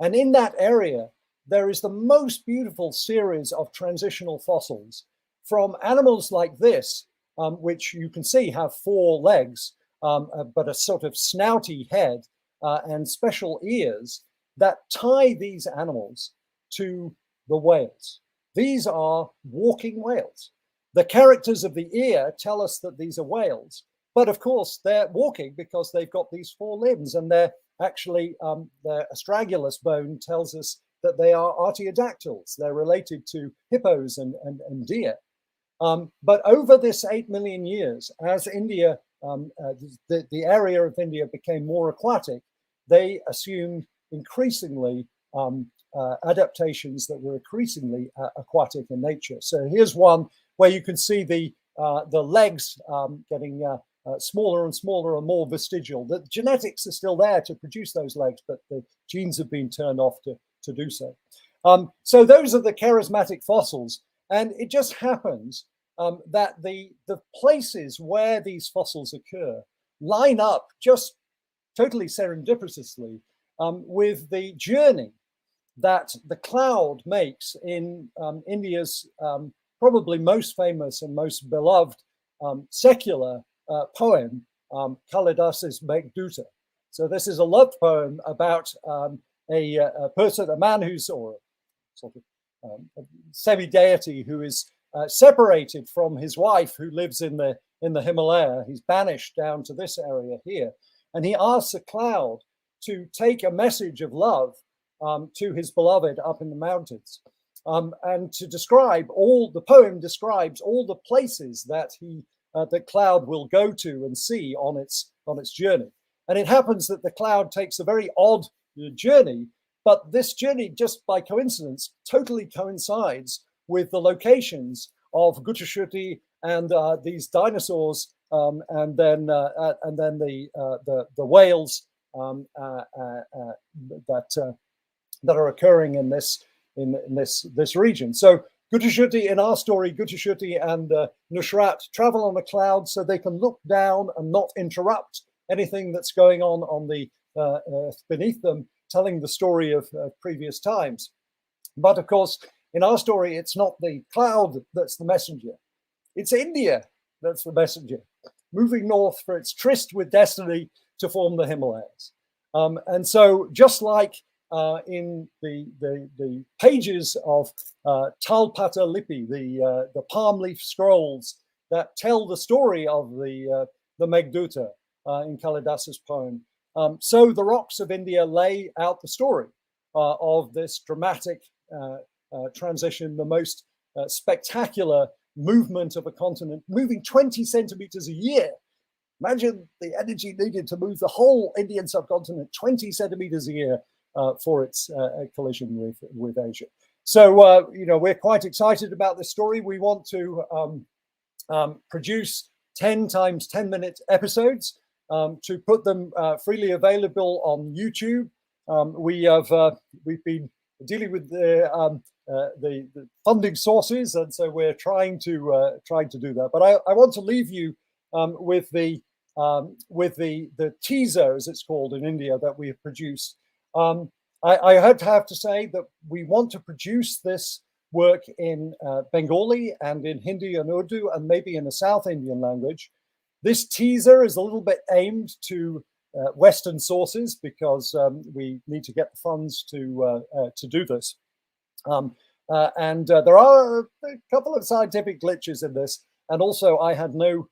And in that area, there is the most beautiful series of transitional fossils from animals like this, which you can see have 4 legs, but a sort of snouty head and special ears that tie these animals to the whales. These are walking whales. The characters of the ear tell us that these are whales. But of course, they're walking because they've got these 4 limbs, and they're actually, their astragalus bone tells us that they are artiodactyls. They're related to hippos and deer. But over this 8 million years, as India, the area of India became more aquatic, they assumed increasingly adaptations that were increasingly aquatic in nature. So here's one where you can see the legs getting smaller and smaller and more vestigial. The genetics are still there to produce those legs, but the genes have been turned off to do so. So those are the charismatic fossils. And it just happens that the places where these fossils occur line up just totally serendipitously with the journey that the cloud makes in India's probably most famous and most beloved secular poem, Kalidas's Meghdutta. So this is a love poem about a person, a man who's, or sort of a semi-deity who is separated from his wife who lives in the Himalaya. He's banished down to this area here. And he asks a cloud to take a message of love to his beloved up in the mountains. And to describe the poem describes all the places that the cloud will go to and see on its journey. And it happens that the cloud takes a very odd journey, but this journey, just by coincidence, totally coincides with the locations of Gutushuti and these dinosaurs, and then the whales that are occurring in this region. So Gutushuti, in our story, Gutushuti and Nusrat travel on a cloud so they can look down and not interrupt anything that's going on the earth beneath them, telling the story of previous times. But of course, in our story, it's not the cloud that's the messenger. It's India that's the messenger, moving north for its tryst with destiny to form the Himalayas. And so just like in the pages of Talpata Lipi, the palm leaf scrolls that tell the story of the Meghdutta in Kalidas's poem, So the rocks of India lay out the story of this dramatic transition, the most spectacular movement of a continent, moving 20 centimeters a year. Imagine the energy needed to move the whole Indian subcontinent 20 centimeters a year for its collision with Asia. So, we're quite excited about this story. We want to produce 10 times 10-minute episodes to put them freely available on YouTube. We've been dealing with the funding sources, and so we're trying to do that. But I want to leave you with the teaser, as it's called in India, that we have produced. I have to say that we want to produce this work in Bengali and in Hindi and Urdu and maybe in a South Indian language. This teaser is a little bit aimed to Western sources because we need to get the funds to do this. And there are a couple of scientific glitches in this, and also I had no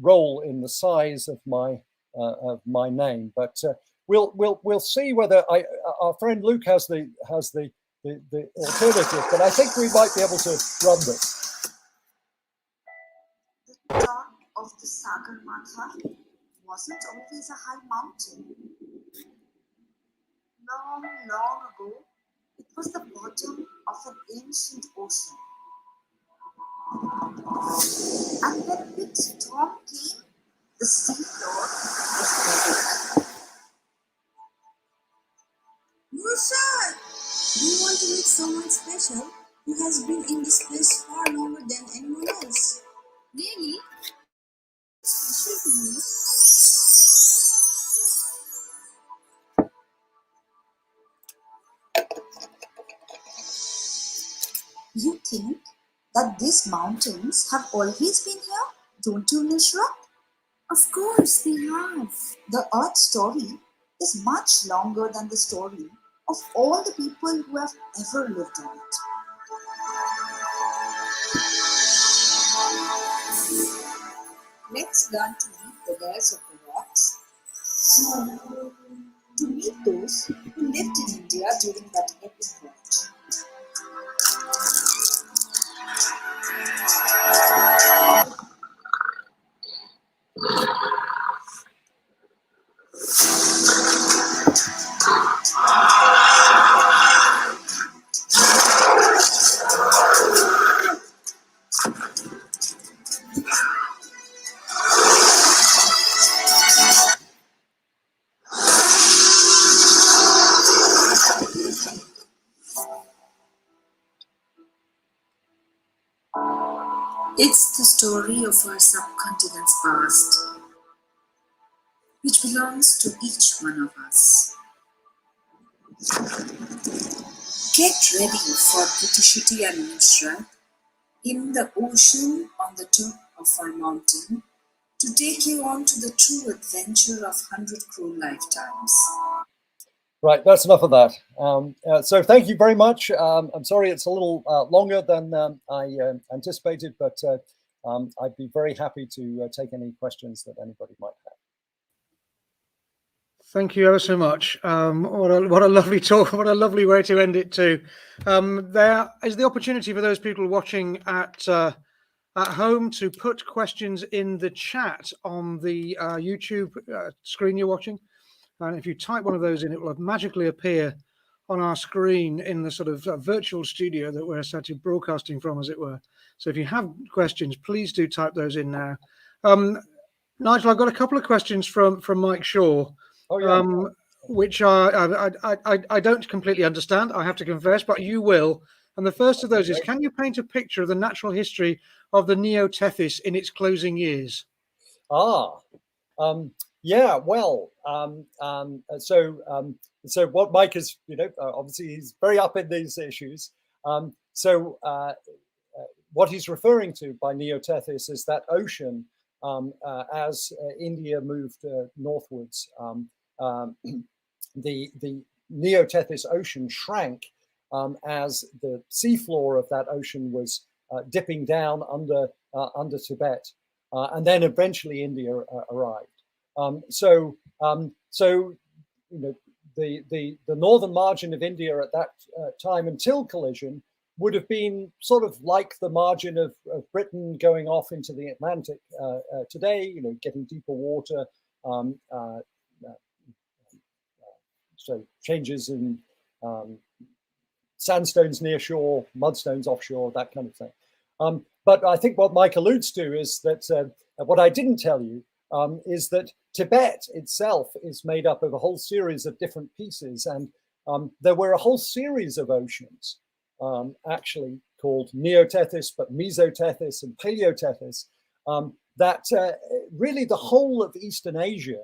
role in the size of my name, but we'll see whether our friend Luke has the alternative, but I think we might be able to run this.
The top of the Sagarmatha wasn't always a high mountain. Long, long ago, it was the bottom of an ancient ocean. And when a big storm came, the seafloor was flooded.
Mursad! Do you want to meet someone special who has been in this place far longer than anyone else? Really? Special to you?
You think that these mountains have always been here, don't you, Nishra?
Of course they have.
The Earth story is much longer than the story of all the people who have ever lived on it. Let's learn to meet the layers of the rocks, to meet those who lived in India during that epic voyage.
It's the story of our subcontinent's past, which belongs to each one of us. Get ready for Putishiti and Mishra in the ocean on the top of our mountain to take you on to the true adventure of 100 Crore Lifetimes.
Right, that's enough of that. So thank you very much. I'm sorry it's a little longer than I anticipated, but I'd be very happy to take any questions that anybody might have.
Thank you ever so much. What a lovely talk. What a lovely way to end it too. There is the opportunity for those people watching at home to put questions in the chat on the YouTube screen you're watching. And if you type one of those in, it will magically appear on our screen in the sort of virtual studio that we're essentially broadcasting from, as it were. So if you have questions, please do type those in now. Nigel, I've got a couple of questions from Mike Shaw, which I don't completely understand, I have to confess, but you will. And the first of those is, can you paint a picture of the natural history of the Neo-Tethys in its closing years?
Yeah, well, so what Mike is, obviously he's very up in these issues. What he's referring to by Neo-Tethys is that ocean as India moved northwards. The Neo-Tethys ocean shrank as the seafloor of that ocean was dipping down under Tibet, and then eventually India arrived. So, you know, the northern margin of India at that time until collision would have been sort of like the margin of Britain going off into the Atlantic today, you know, getting deeper water. So changes in sandstones near shore, mudstones offshore, that kind of thing. But I think what Mike alludes to is that what I didn't tell you is that Tibet itself is made up of a whole series of different pieces. And there were a whole series of oceans, actually called Neotethys, but Mesotethys and Paleotethys, that really the whole of Eastern Asia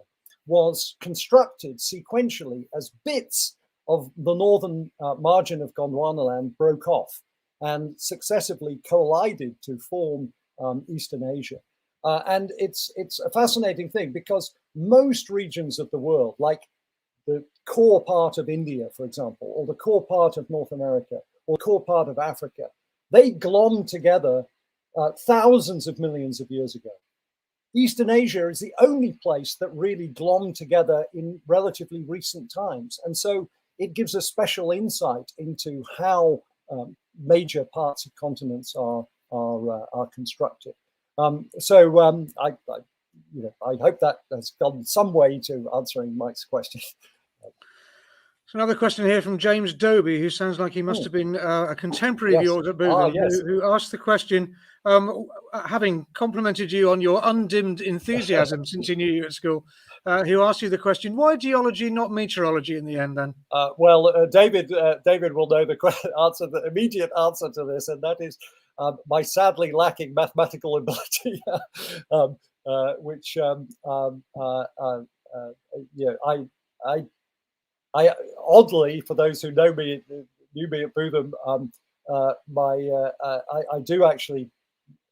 was constructed sequentially as bits of the northern margin of Gondwanaland broke off and successively collided to form Eastern Asia. And it's a fascinating thing because most regions of the world, like the core part of India, for example, or the core part of North America, or the core part of Africa, they glommed together thousands of millions of years ago. Eastern Asia is the only place that really glommed together in relatively recent times. And so it gives a special insight into how major parts of continents are constructed. I hope that has gone some way to answering Mike's question.
So another question here from James Doby, who sounds like he must have been a contemporary of yours at Bootham, who asked the question, having complimented you on your undimmed enthusiasm since he knew you at school, who asked you the question, why geology, not meteorology in the end then?
David will know the immediate answer to this, and that is my sadly lacking mathematical ability, which I oddly, for those who knew me at Bootham, I do actually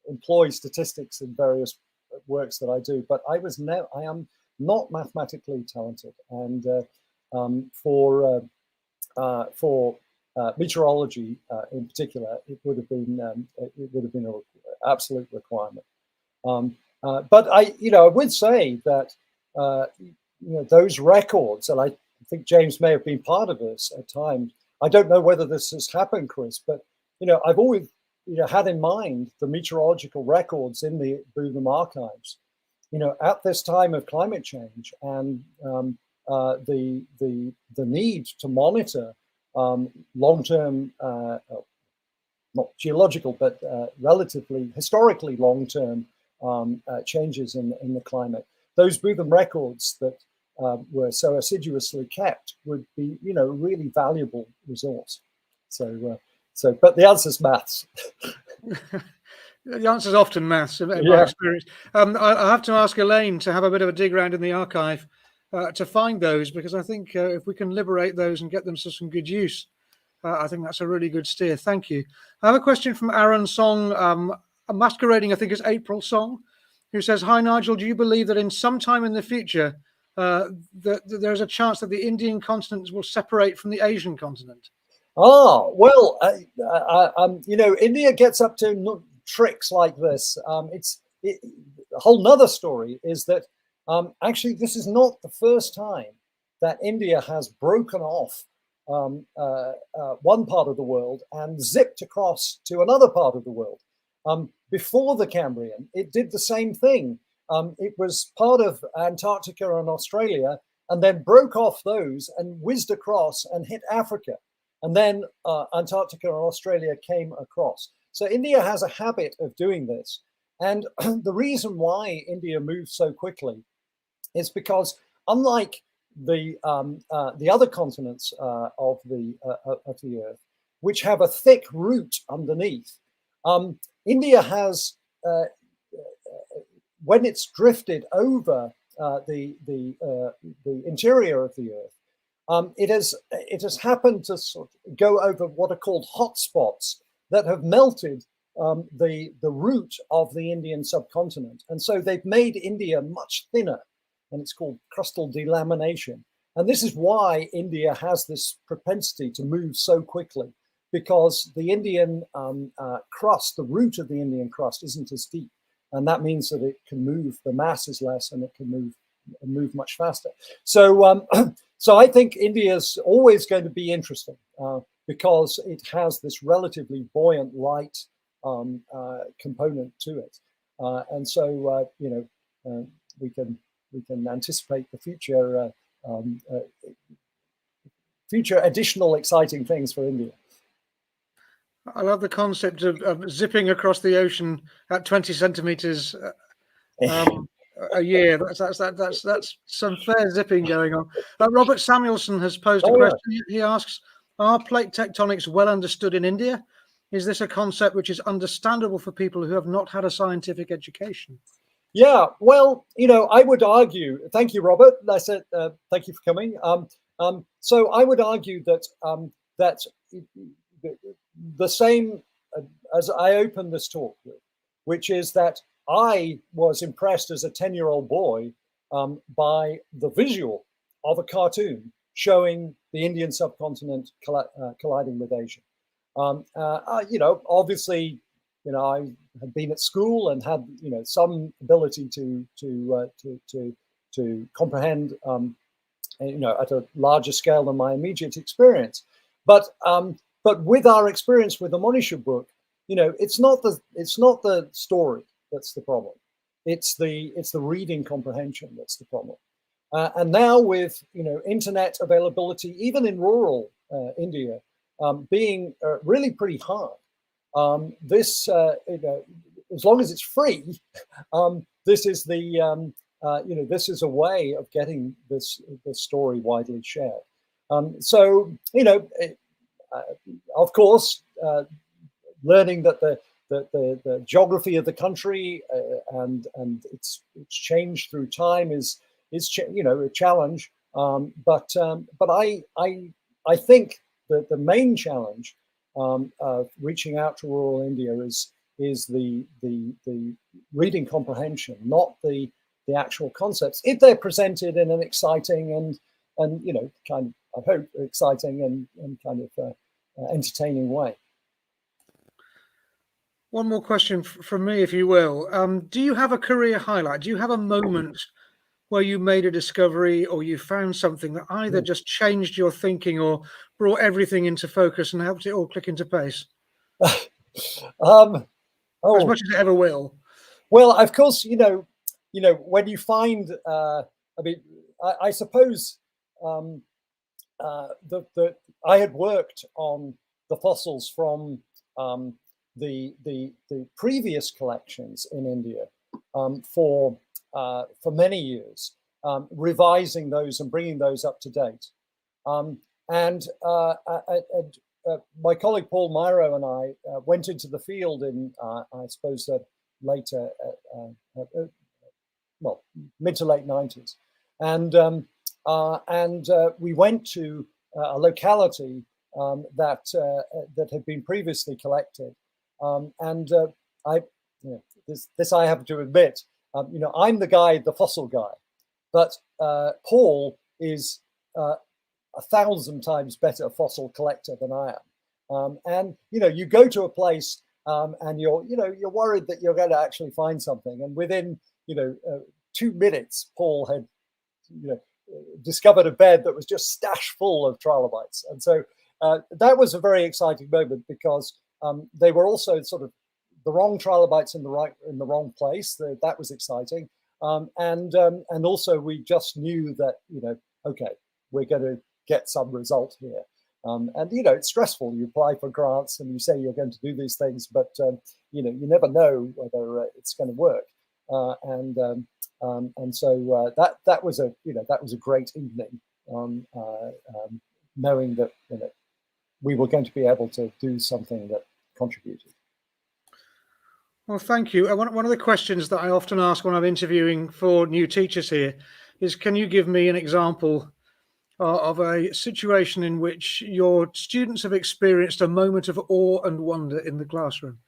employ statistics in various works that I do, but I am not mathematically talented, and for meteorology in particular, it would have been an absolute requirement. But I would say that those records, and I think James may have been part of this at times. I don't know whether this has happened, Chris, but I've always had in mind the meteorological records in the Bootham archives. At this time of climate change and the need to monitor long-term, not geological, but relatively historically long-term changes in the climate. Those Bootham records that were so assiduously kept would be, a really valuable resource. But the answer is maths.
The answer is often maths, in my experience. I have to ask Elaine to have a bit of a dig around in the archive to find those, because I think if we can liberate those and get them to some good use, I think that's a really good steer. Thank you. I have a question from Aaron Song, masquerading, I think, as April Song, who says, "Hi, Nigel, do you believe that in some time in the future, that there's a chance that the Indian continent will separate from the Asian continent?"
Well, India gets up to tricks like this. A whole nother story is that actually this is not the first time that India has broken off one part of the world and zipped across to another part of the world. Before the Cambrian, it did the same thing. It was part of Antarctica and Australia, and then broke off those and whizzed across and hit Africa. And then Antarctica and Australia came across. So India has a habit of doing this. And the reason why India moves so quickly is because, unlike the other continents of the Earth, which have a thick root underneath, India has, when it's drifted over the interior of the Earth, it has happened to sort of go over what are called hotspots that have melted the root of the Indian subcontinent, and so they've made India much thinner, and it's called crustal delamination. And this is why India has this propensity to move so quickly, because the Indian crust, the root of the Indian crust, isn't as deep, and that means that it can move. The mass is less, and it can move move much faster. So so I think India's always going to be interesting because it has this relatively buoyant, light component to it, and so we can anticipate the future future additional exciting things for India.
I love the concept of zipping across the ocean at 20 centimeters a year. That's some fair zipping going on. Robert Samuelson has posed a question. He asks, are plate tectonics well understood in India? Is this a concept which is understandable for people who have not had a scientific education?
Yeah, well, I would argue. Thank you, Robert. I said thank you for coming. So I would argue that that the same as I opened this talk with, which is that I was impressed as a 10-year-old boy by the visual of a cartoon showing the Indian subcontinent colliding with Asia. Obviously, I had been at school and had some ability to comprehend at a larger scale than my immediate experience. But with our experience with the Monisha book, it's not the story that's the problem. It's the reading comprehension that's the problem. And now with internet availability, even in rural India, being really pretty hard, this as long as it's free, this is the this is a way of getting this story widely shared. So of course, learning that the geography of the country and it's changed through time is a challenge. But I think that the main challenge of reaching out to rural India is the reading comprehension, not the actual concepts, if they're presented in an exciting and kind of, I hope, exciting and kind of entertaining way.
One more question from me, if you will. Do you have a career highlight? Do you have a moment where you made a discovery or you found something that either just changed your thinking or brought everything into focus and helped it all click into place? As much as it ever will.
Well, of course, when you find, I suppose that I had worked on the fossils from the previous collections in India for many years, revising those and bringing those up to date. My colleague Paul Myro and I went into the field in, I suppose, later, mid to late 90s, and we went to a locality that had been previously collected, this I have to admit, I'm the guy, the fossil guy, but Paul is 1,000 times better fossil collector than I am. And you go to a place and you're worried that you're going to actually find something, and within 2 minutes, Paul had discovered a bed that was just stash full of trilobites, and so that was a very exciting moment because they were also sort of the wrong trilobites in the wrong place. That was exciting, and also we just knew that okay, we're going to get some result here. And it's stressful. You apply for grants and you say you're going to do these things, but you never know whether it's going to work. And so that was a great evening, knowing that we were going to be able to do something that contributed.
Well, thank you. One of the questions that I often ask when I'm interviewing for new teachers here is, can you give me an example of a situation in which your students have experienced a moment of awe and wonder in the classroom?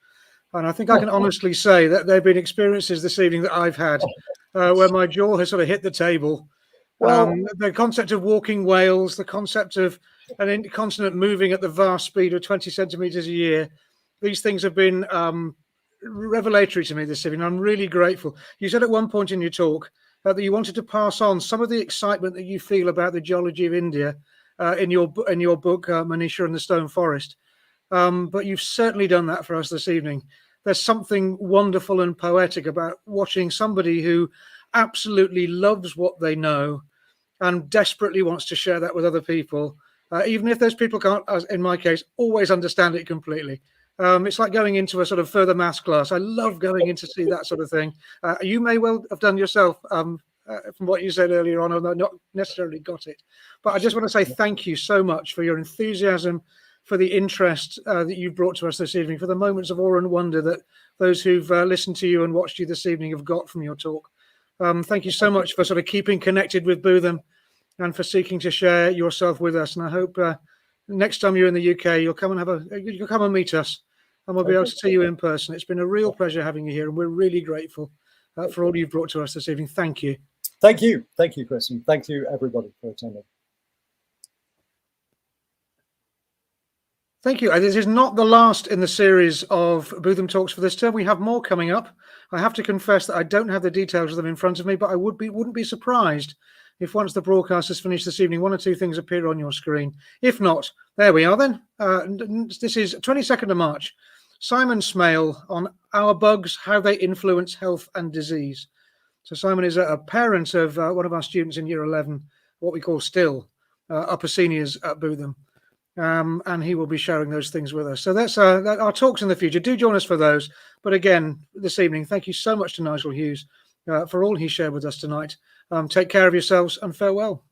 And I think I can honestly say that there have been experiences this evening that I've had where my jaw has sort of hit the table. Well, the concept of walking whales, the concept of an continent moving at the vast speed of 20 centimeters a year, these things have been revelatory to me this evening. I'm really grateful. You said at one point in your talk that you wanted to pass on some of the excitement that you feel about the geology of India in your book, Manisha and the Stone Forest. But you've certainly done that for us this evening. There's something wonderful and poetic about watching somebody who absolutely loves what they know and desperately wants to share that with other people, even if those people can't, as in my case, always understand it completely. It's like going into a sort of further maths class. I love going in to see that sort of thing. You may well have done yourself, from what you said earlier on, although not necessarily got it. But I just want to say thank you so much for your enthusiasm, for the interest that you've brought to us this evening, for the moments of awe and wonder that those who've listened to you and watched you this evening have got from your talk. Thank you so much for sort of keeping connected with Bootham and for seeking to share yourself with us. And I hope next time you're in the UK, you'll come and meet us, and we'll be able to see you in person. It's been a real pleasure having you here, and we're really grateful for all you've brought to us this evening. Thank you.
Thank you, Chris, and thank you everybody for attending.
Thank you. This is not the last in the series of Bootham Talks for this term. We have more coming up. I have to confess that I don't have the details of them in front of me, but I wouldn't be surprised if once the broadcast is finished this evening, one or two things appear on your screen. If not, there we are then. This is 22nd of March. Simon Smale on Our Bugs, How They Influence Health and Disease. So Simon is a parent of one of our students in year 11, what we call still upper seniors at Bootham. And he will be sharing those things with us. So that's our talks in the future. Do join us for those. But again, this evening, thank you so much to Nigel Hughes for all he shared with us tonight. Take care of yourselves and farewell.